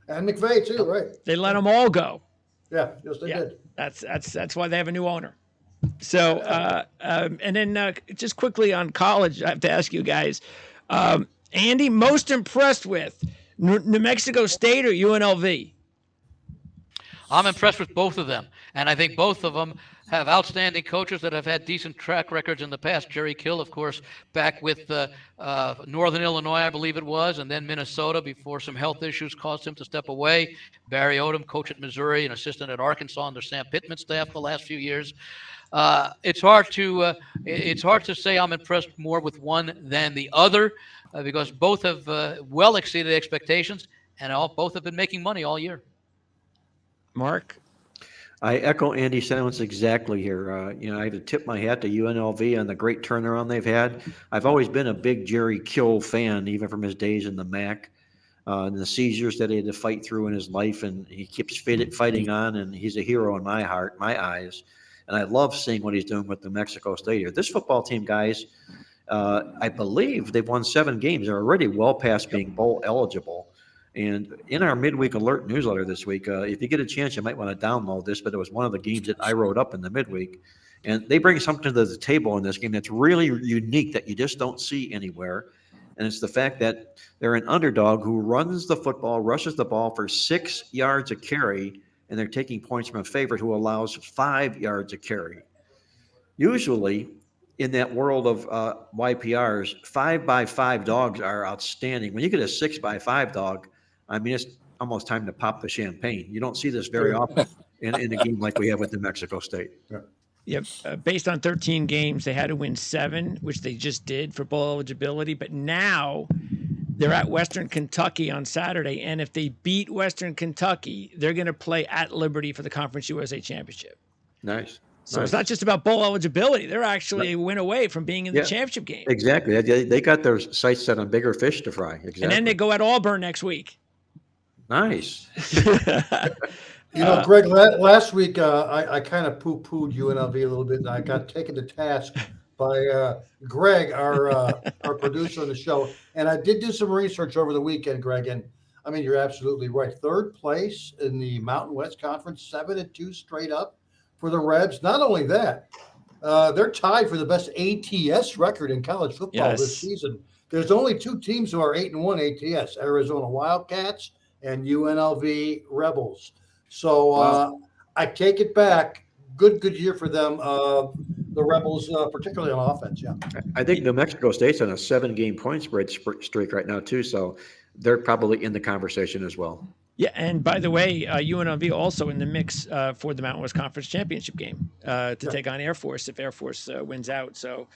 And McVay too, right? They let them all go. Yeah, yes, they did. That's why they have a new owner. So, and then just quickly on college, I have to ask you guys, Andy, most impressed with New Mexico State or UNLV? I'm impressed with both of them, and I think both of them have outstanding coaches that have had decent track records in the past. Jerry Kill, of course, back with Northern Illinois, I believe it was, and then Minnesota before some health issues caused him to step away. Barry Odom, coach at Missouri, an assistant at Arkansas under Sam Pittman's staff the last few years. It's hard to say I'm impressed more with one than the other because both have well exceeded expectations, and both have been making money all year. Mark? I echo Andy's sentiments exactly here. I have to tip my hat to UNLV on the great turnaround they've had. I've always been a big Jerry Kill fan, even from his days in the MAC. And the seizures that he had to fight through in his life, and he keeps fighting on, and he's a hero in my heart, my eyes. And I love seeing what he's doing with New Mexico State here. This football team, guys, I believe they've won 7 games. They're already well past being bowl eligible. And in our midweek alert newsletter this week, if you get a chance, you might want to download this, but it was one of the games that I wrote up in the midweek. And they bring something to the table in this game that's really unique that you just don't see anywhere. And it's the fact that they're an underdog who runs the football, rushes the ball for 6 yards a carry, and they're taking points from a favorite who allows 5 yards a carry. Usually, in that world of YPRs, 5x5 dogs are outstanding. When you get a 6x5 dog, I mean, it's almost time to pop the champagne. You don't see this very often in a game like we have with New Mexico State. Yeah. Yep. Based on 13 games, they had to win 7, which they just did for bowl eligibility. But now they're at Western Kentucky on Saturday. And if they beat Western Kentucky, they're going to play at Liberty for the Conference USA Championship. Nice. So It's not just about bowl eligibility. They're actually a win away from being in the championship game. Exactly. They got their sights set on bigger fish to fry. Exactly. And then they go at Auburn next week. Nice. Greg, last week I kind of poo-pooed UNLV a little bit, and I got taken to task by Greg, our producer on the show. And I did do some research over the weekend, Greg, and I mean, you're absolutely right. 3rd place in the Mountain West Conference, 7-2 straight up for the Rebs. Not only that, they're tied for the best ATS record in college football this season. There's only 2 teams who are 8-1 ATS: Arizona Wildcats and UNLV Rebels. So I take it back. Good year for them. The Rebels, particularly on offense. Yeah, I think New Mexico State's on a 7-game point spread streak right now too. So they're probably in the conversation as well. Yeah, and by the way, UNLV also in the mix for the Mountain West Conference Championship game to take on Air Force if Air Force wins out. So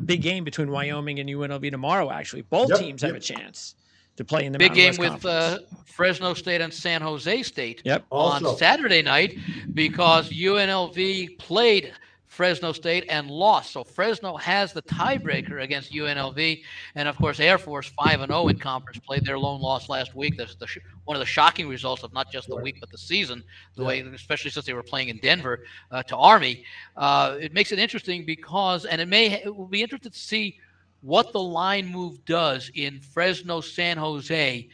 big game between Wyoming and UNLV tomorrow, actually. Both teams have a chance to play in the big Mountain game West with Fresno State and San Jose State Also. on Saturday night because UNLV played Fresno State and lost. So Fresno has the tiebreaker against UNLV. And, of course, Air Force 5-0 in conference played their lone loss last week. That's one of the shocking results of not just the week but the season, way, especially since they were playing in Denver to Army. It makes it interesting because – and it will be interesting to see what the line move does in Fresno, San Jose,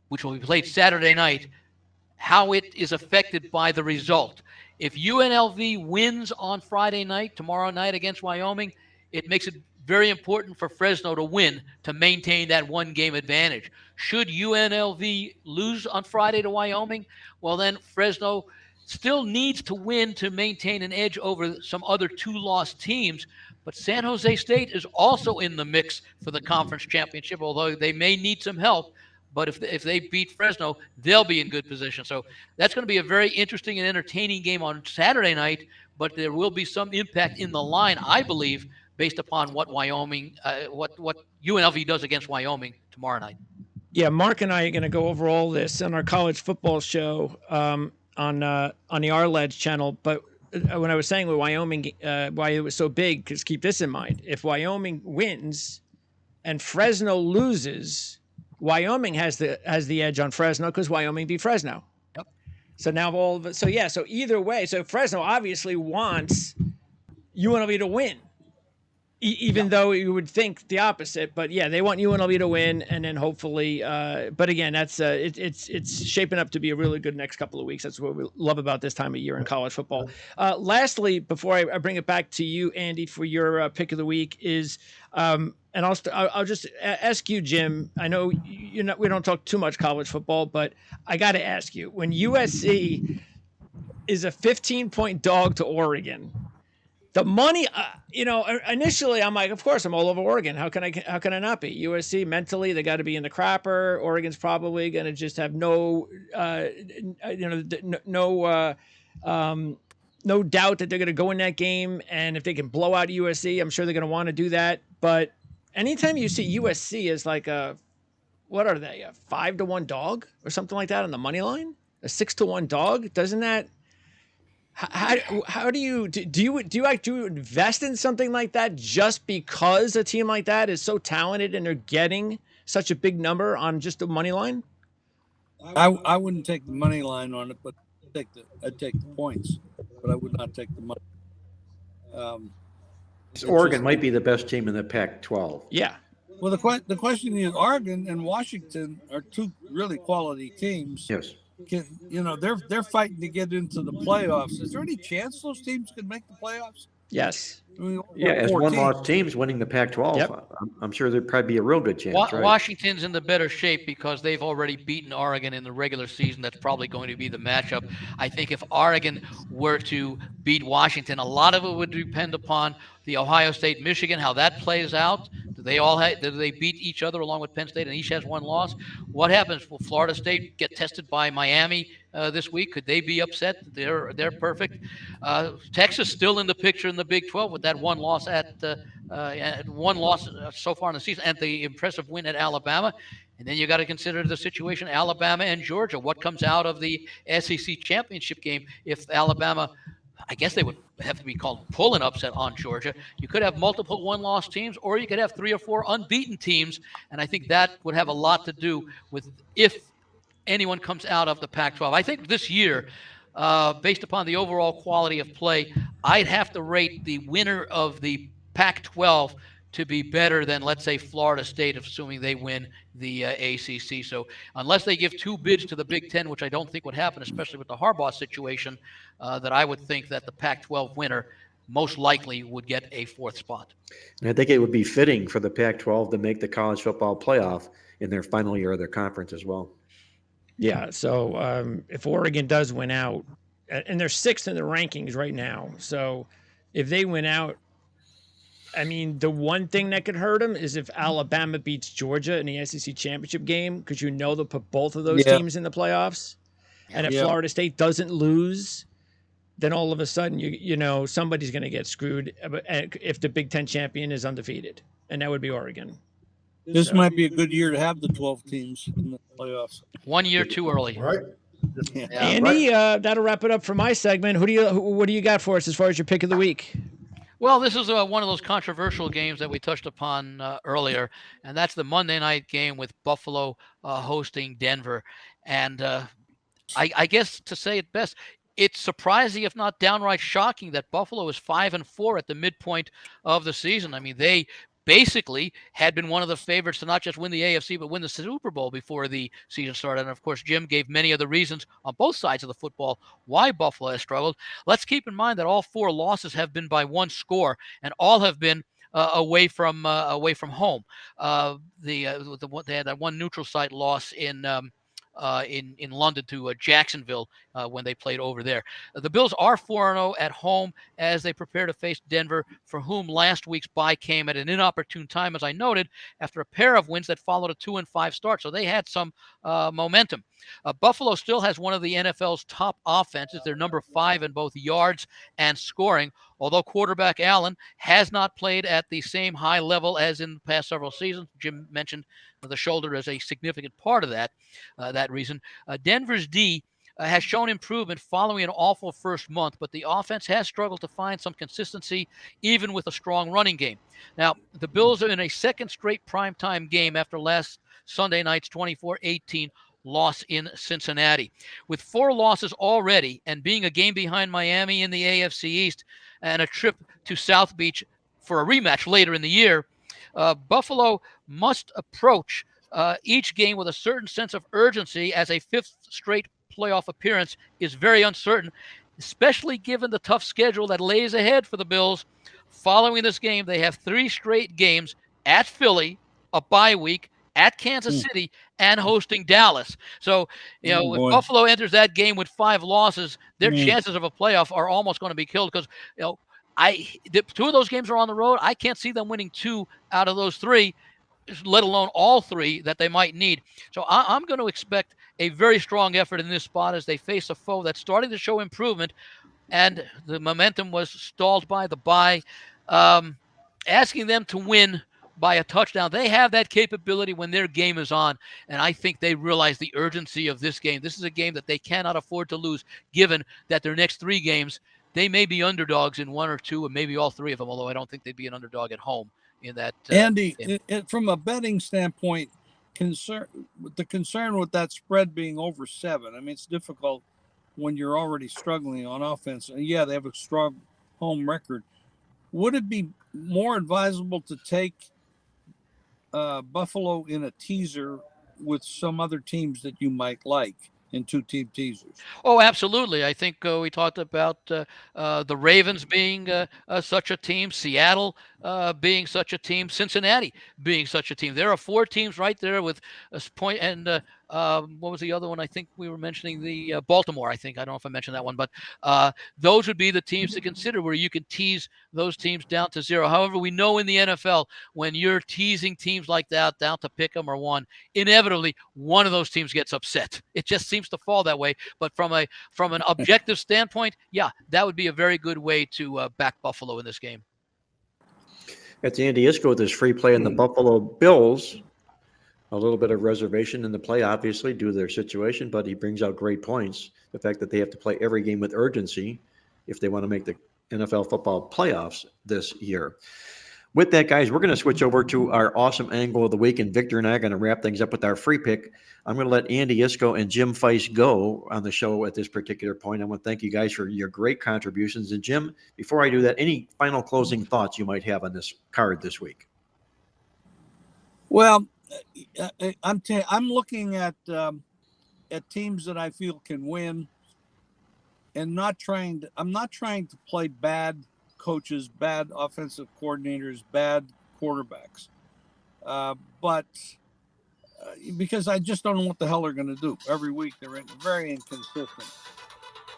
which will be played Saturday night, how it is affected by the result. If UNLV wins on Friday night, tomorrow night against Wyoming, it makes it very important for Fresno to win to maintain that 1-game advantage. Should UNLV lose on Friday to Wyoming, well, then Fresno still needs to win to maintain an edge over some other 2-loss teams. But San Jose State is also in the mix for the conference championship, although they may need some help. But if they beat Fresno, they'll be in good position. So that's going to be a very interesting and entertaining game on Saturday night. But there will be some impact in the line, I believe, based upon what what UNLV does against Wyoming tomorrow night. Yeah, Mark and I are going to go over all this on our college football show on the RLEDs channel. But when I was saying with Wyoming, why it was so big, because keep this in mind: if Wyoming wins and Fresno loses, Wyoming has the edge on Fresno because Wyoming beat Fresno. Yep. So now so either way, so Fresno obviously wants UNLV to win, even though you would think the opposite. But yeah, they want UNLV to win, and then hopefully. But again, that's it's shaping up to be a really good next couple of weeks. That's what we love about this time of year in college football. Lastly, before I bring it back to you, Andy, for your pick of the week is. And I'll just ask you, Jim. I know we don't talk too much college football, but I got to ask you: when USC is a 15-point dog to Oregon, the money, initially I'm like, of course I'm all over Oregon. How can I not be? USC mentally they got to be in the crapper. Oregon's probably going to just have no no doubt that they're going to go in that game, and if they can blow out USC, I'm sure they're going to want to do that. But anytime you see USC as like what are they, a 5-1 dog or something like that on the money line, a 6-1 dog, doesn't that? How do you invest in something like that just because a team like that is so talented and they're getting such a big number on just the money line? I wouldn't take the money line on it, but I'd take the points, but I would not take the money. Oregon might be the best team in the Pac-12. Yeah. Well, the question is, Oregon and Washington are two really quality teams. Yes. They're fighting to get into the playoffs. Is there any chance those teams could make the playoffs? Yes. I mean, Yeah, as one-loss teams winning the Pac-12, Yep. I'm sure there'd probably be a real good chance. Right? Washington's in the better shape because they've already beaten Oregon in the regular season. That's probably going to be the matchup. I think if Oregon were to beat Washington, a lot of it would depend upon the Ohio State, Michigan, how that plays out. Do they beat each other along with Penn State and each has one loss? What happens? Will Florida State get tested by Miami this week? Could they be upset? They're perfect. Texas still in the picture in the Big 12 with that one loss so far in the season and the impressive win at Alabama. And then you got to consider the situation Alabama and Georgia. What comes out of the SEC championship game if Alabama? I guess they would have to be called pull an upset on Georgia. You could have multiple one-loss teams, or you could have 3 or 4 unbeaten teams, and I think that would have a lot to do with if anyone comes out of the Pac-12. I think this year, based upon the overall quality of play, I'd have to rate the winner of the Pac-12 to be better than, let's say, Florida State, assuming they win the ACC. So unless they give 2 bids to the Big Ten, which I don't think would happen, especially with the Harbaugh situation, that I would think that the Pac-12 winner most likely would get a 4th spot. And I think it would be fitting for the Pac-12 to make the college football playoff in their final year of their conference as well. Yeah, so if Oregon does win out, and they're 6th in the rankings right now, so if they win out, I mean, the one thing that could hurt them is if Alabama beats Georgia in the SEC championship game, because they'll put both of those teams in the playoffs. And if Florida State doesn't lose, then all of a sudden, somebody's going to get screwed if the Big Ten champion is undefeated, and that would be Oregon. This might be a good year to have the 12 teams in the playoffs. 1 year too early. Right. Yeah. Andy, that'll wrap it up for my segment. What do you got for us as far as your pick of the week? Well, this is one of those controversial games that we touched upon earlier, and that's the Monday night game with Buffalo hosting Denver. And I guess to say it best, it's surprising, if not downright shocking, that Buffalo is 5-4 at the midpoint of the season. I mean, they basically had been one of the favorites to not just win the AFC, but win the Super Bowl before the season started. And, of course, Jim gave many of the reasons on both sides of the football why Buffalo has struggled. Let's keep in mind that all 4 losses have been by 1 score, and all have been away from home. They had that one neutral site loss in London to Jacksonville when they played over there. The Bills are 4-0 at home as they prepare to face Denver, for whom last week's bye came at an inopportune time, as I noted, after a pair of wins that followed a 2-5 start. So they had some momentum. Buffalo still has one of the NFL's top offenses. They're number 5 in both yards and scoring, although quarterback Allen has not played at the same high level as in the past several seasons. Jim mentioned the shoulder as a significant part of that reason. Denver's D has shown improvement following an awful first month, but the offense has struggled to find some consistency even with a strong running game. Now, the Bills are in a second straight primetime game after last Sunday night's 24-18 loss in Cincinnati. With 4 losses already and being a game behind Miami in the AFC East and a trip to South Beach for a rematch later in the year, Buffalo must approach each game with a certain sense of urgency, as a 5th straight playoff appearance is very uncertain, especially given the tough schedule that lays ahead for the Bills. Following this game, they have 3 straight games at Philly, a bye week, at Kansas City, and hosting Dallas. So, if Buffalo enters that game with 5 losses, their chances of a playoff are almost going to be killed, because, 2 of those games are on the road. I can't see them winning 2 out of those 3, let alone all 3 that they might need. So I'm going to expect a very strong effort in this spot as they face a foe that's starting to show improvement, and the momentum was stalled by the bye. Asking them to win by a touchdown, they have that capability when their game is on, and I think they realize the urgency of this game. This is a game that they cannot afford to lose, given that their next 3 games, they may be underdogs in 1 or 2, and maybe all 3 of them, although I don't think they'd be an underdog at home in that. Andy, from a betting standpoint, the concern with that spread being over 7, I mean, it's difficult when you're already struggling on offense. And yeah, they have a strong home record. Would it be more advisable to take Buffalo in a teaser with some other teams that you might like in 2-team teasers? Oh, absolutely. I think we talked about the Ravens being such a team, Seattle being such a team, Cincinnati being such a team. There are 4 teams right there with a point. And what was the other one? I think we were mentioning the Baltimore. I don't know if I mentioned that one, but those would be the teams to consider where you can tease those teams down to 0. However, we know in the NFL, when you're teasing teams like that down to pick 'em or 1, inevitably one of those teams gets upset. It just seems to fall that way. But from an objective standpoint, yeah, that would be a very good way to back Buffalo in this game. It's Andy Iskoe with his free play in the Buffalo Bills. A little bit of reservation in the play, obviously, due to their situation, but he brings out great points. The fact that they have to play every game with urgency if they want to make the NFL football playoffs this year. With that, guys, we're going to switch over to our awesome angle of the week, and Victor and I are going to wrap things up with our free pick. I'm going to let Andy Iskoe and Jim Feist go on the show at this particular point. I want to thank you guys for your great contributions. And Jim, before I do that, any final closing thoughts you might have on this card this week? Well, I'm looking at teams that I feel can win, and I'm not trying to play bad coaches, bad offensive coordinators, bad quarterbacks, but because I just don't know what the hell they're going to do every week. They're very inconsistent.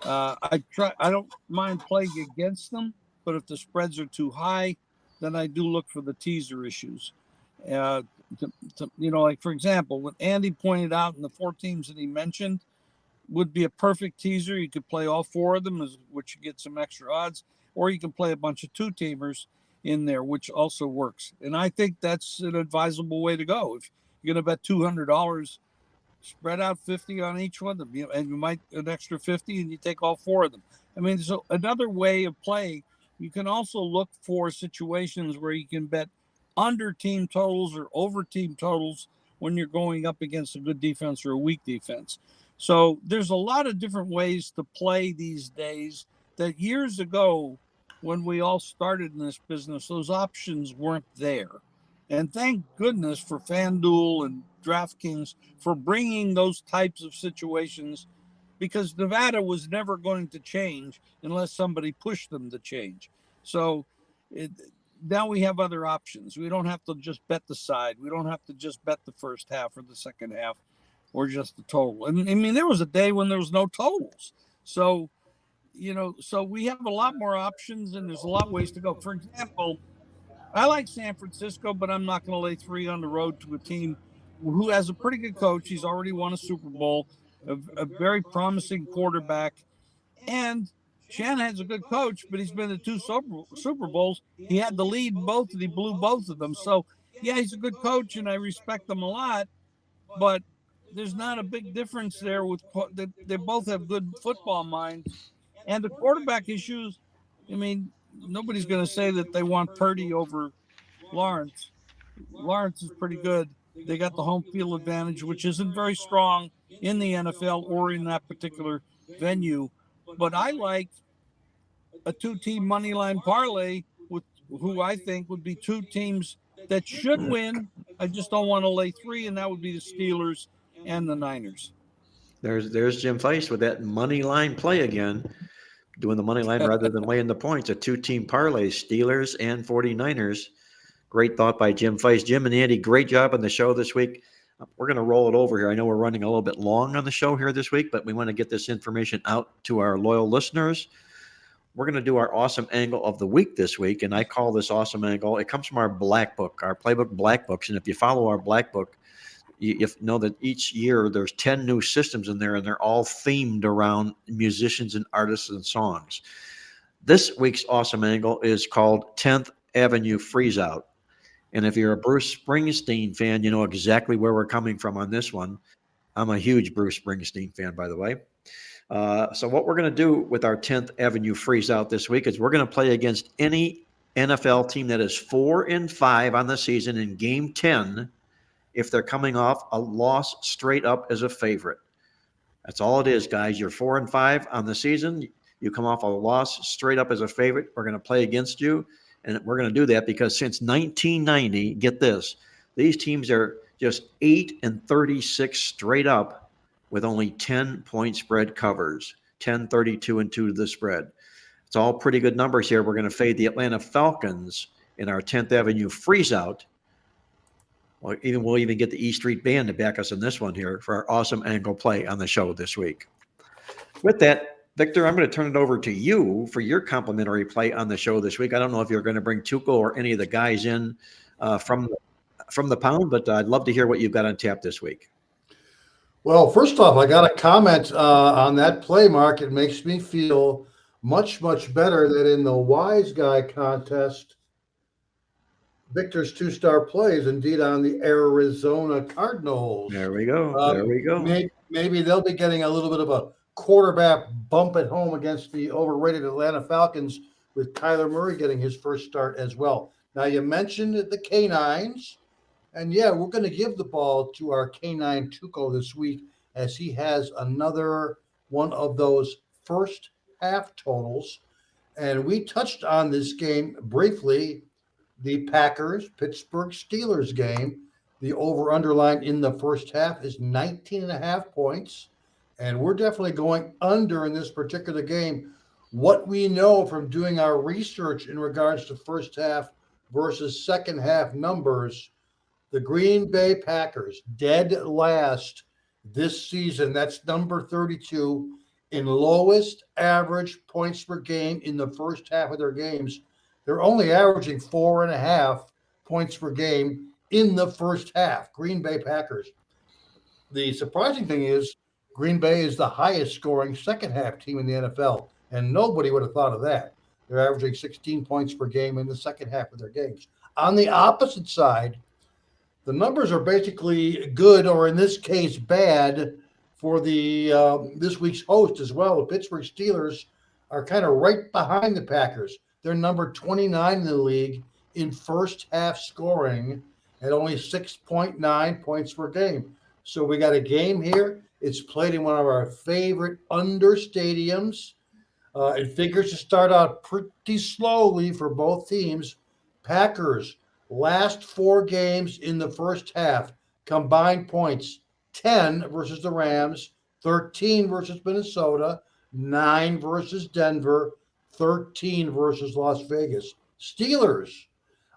I don't mind playing against them, but if the spreads are too high, then I do look for the teaser issues. Like, for example, what Andy pointed out in the 4 teams that he mentioned would be a perfect teaser. You could play all 4 of them, which you get some extra odds, or you can play a bunch of 2-teamers in there, which also works. And I think that's an advisable way to go. If you're going to bet $200, spread out 50 on each one of them, and you might an extra 50, and you take all 4 of them. I mean, so another way of playing. You can also look for situations where you can bet under team totals or over team totals when you're going up against a good defense or a weak defense. So there's a lot of different ways to play these days that years ago, when we all started in this business, those options weren't there. And thank goodness for FanDuel and DraftKings for bringing those types of situations, because Nevada was never going to change unless somebody pushed them to change. So now we have other options. We don't have to just bet the side. We don't have to just bet the first half or the second half or just the total. And I mean, there was a day when there was no totals. So, so we have a lot more options, and there's a lot of ways to go. For example, I like San Francisco, but I'm not going to lay 3 on the road to a team who has a pretty good coach. He's already won a Super Bowl, a very promising quarterback, and Shanahan's a good coach, but he's been to 2 Super Bowls. He had the lead in both, and he blew both of them. So, yeah, he's a good coach, and I respect him a lot, but there's not a big difference there. They both have good football minds. And the quarterback issues, I mean, nobody's going to say that they want Purdy over Lawrence. Lawrence is pretty good. They got the home field advantage, which isn't very strong in the NFL or in that particular venue. But I like a 2-team money line parlay with who I think would be 2 teams that should win. I just don't want to lay 3, and that would be the Steelers and the Niners. There's Jim Feist with that money line play again, doing the money line rather than laying the points. A 2-team parlay, Steelers and 49ers. Great thought by Jim Feist. Jim and Andy, great job on the show this week. We're going to roll it over here. I know we're running a little bit long on the show here this week, but we want to get this information out to our loyal listeners. We're going to do our awesome angle of the week this week, and I call this awesome angle. It comes from our Black Book, our Playbook Black Books, and if you follow our Black Book, you know that each year there's 10 new systems in there, and they're all themed around musicians and artists and songs. This week's awesome angle is called 10th Avenue Freeze Out. And if you're a Bruce Springsteen fan, you know exactly where we're coming from on this one. I'm a huge Bruce Springsteen fan, by the way. So what we're going to do with our 10th Avenue Freeze Out this week is we're going to play against any NFL team that is 4-5 on the season in Game 10 if they're coming off a loss straight up as a favorite. That's all it is, guys. You're 4-5 on the season. You come off a loss straight up as a favorite. We're going to play against you. And we're going to do that because since 1990, get this, these teams are just 8-36 straight up with only 10-point spread covers, 10, 32, and 2 to the spread. It's all pretty good numbers here. We're going to fade the Atlanta Falcons in our 10th Avenue Freeze Out. We'll even get the E Street Band to back us in this one here for our awesome angle play on the show this week. With that, Victor, I'm going to turn it over to you for your complimentary play on the show this week. I don't know if you're going to bring Tuco or any of the guys in from the pound, but I'd love to hear what you've got on tap this week. Well, first off, I got a comment on that play, Mark. It makes me feel much, much better that in the Wise Guy contest, Victor's 2-star play is indeed on the Arizona Cardinals. There we go. There we go. Maybe they'll be getting a little bit of a quarterback bump at home against the overrated Atlanta Falcons, with Kyler Murray getting his first start as well. Now, you mentioned the Canines, and yeah, we're going to give the ball to our Canine Tuco this week as he has another one of those first half totals. And we touched on this game briefly, the Packers-Pittsburgh Steelers game. The over-underline in the first half is 19.5 points. And we're definitely going under in this particular game. What we know from doing our research in regards to first half versus second half numbers, the Green Bay Packers, dead last this season, that's number 32, in lowest average points per game in the first half of their games. They're only averaging 4.5 points per game in the first half, Green Bay Packers. The surprising thing is, Green Bay is the highest scoring second half team in the NFL, and nobody would have thought of that. They're averaging 16 points per game in the second half of their games. On the opposite side, the numbers are basically good, or in this case, bad, for the this week's host as well. The Pittsburgh Steelers are kind of right behind the Packers. They're number 29 in the league in first half scoring at only 6.9 points per game. So we got a game here. It's played in one of our favorite under stadiums. It figures to start out pretty slowly for both teams. Packers, last 4 games in the first half, combined points 10 versus the Rams, 13 versus Minnesota, 9 versus Denver, 13 versus Las Vegas. Steelers,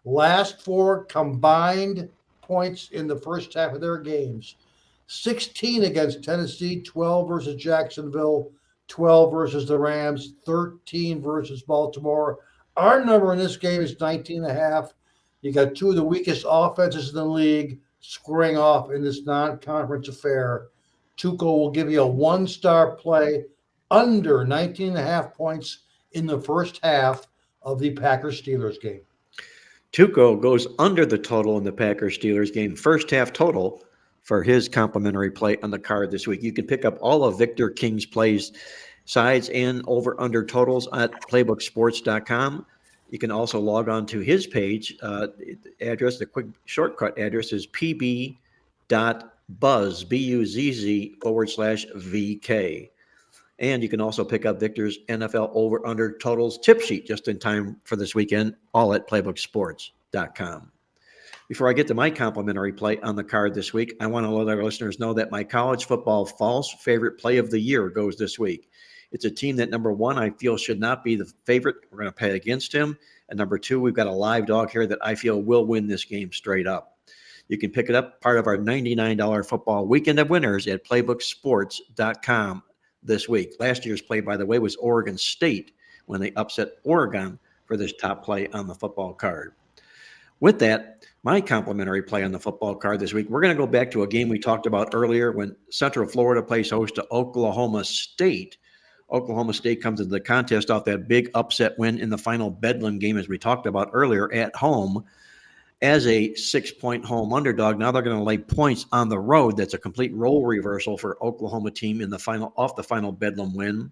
last 4 combined points in the first half of their games. 16 against Tennessee, 12 versus Jacksonville, 12 versus the Rams, 13 versus Baltimore. Our number in this game is 19.5. You got 2 of the weakest offenses in the league squaring off in this non-conference affair. Tuco will give you a 1-star play under 19.5 points in the first half of the Packers-Steelers game. Tuco goes under the total in the Packers-Steelers game, first half total, for his complimentary play on the card this week. You can pick up all of Victor King's plays, sides, and over-under totals at playbooksports.com. You can also log on to his page. Address, the quick shortcut address is pb.buzz, BUZZ /VK. And you can also pick up Victor's NFL over-under totals tip sheet just in time for this weekend, all at playbooksports.com. Before I get to my complimentary play on the card this week, I want to let our listeners know that my college football false favorite play of the year goes this week. It's a team that, number 1, I feel should not be the favorite. We're going to play against him. And number 2, we've got a live dog here that I feel will win this game straight up. You can pick it up, part of our $99 football weekend of winners at playbooksports.com this week. Last year's play, by the way, was Oregon State when they upset Oregon for this top play on the football card. with that, my complimentary play on the football card this week, we're going to go back to a game we talked about earlier when Central Florida plays host to Oklahoma State. Oklahoma State comes into the contest off that big upset win in the final Bedlam game, as we talked about earlier, at home as a 6-point home underdog. Now they're going to lay points on the road. That's a complete role reversal for Oklahoma team in the final Bedlam win.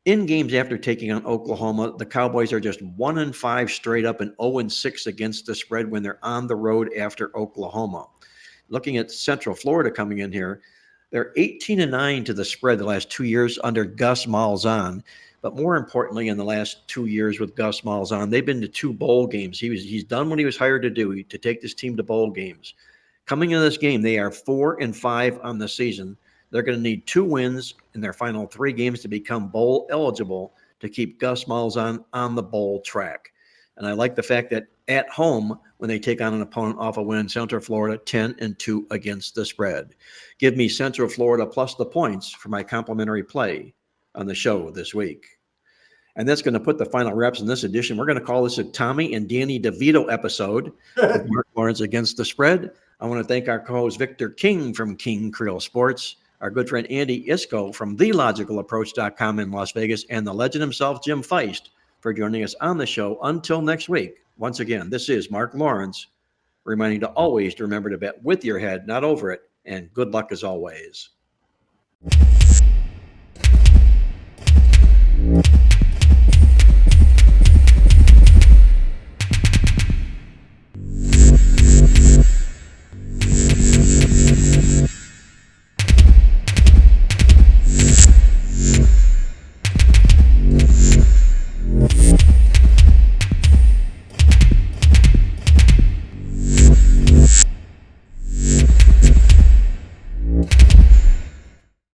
In games after taking on Oklahoma, the Cowboys are just 1-5 straight up and 0-6 against the spread when they're on the road after Oklahoma. Looking at Central Florida coming in here, they're 18-9 to the spread the last 2 years under Gus Malzahn. But more importantly, in the last 2 years with Gus Malzahn, they've been to 2 bowl games. He's done what he was hired to do, to take this team to bowl games. Coming into this game, they are 4-5 on the season. They're going to need 2 wins in their final 3 games to become bowl eligible to keep Gus Malzahn on the bowl track. And I like the fact that at home, when they take on an opponent off a win, Central Florida 10-2 against the spread. Give me Central Florida plus the points for my complimentary play on the show this week. And that's going to put the final wraps in this edition. We're going to call this a Tommy and Danny DeVito episode with Marc Lawrence against the spread. I want to thank our co-host Victor King from King Creole Sports, our good friend Andy Iskoe from TheLogicalApproach.com in Las Vegas, and the legend himself, Jim Feist, for joining us on the show. Until next week, once again, this is Marc Lawrence, reminding you to always remember to bet with your head, not over it, and good luck as always.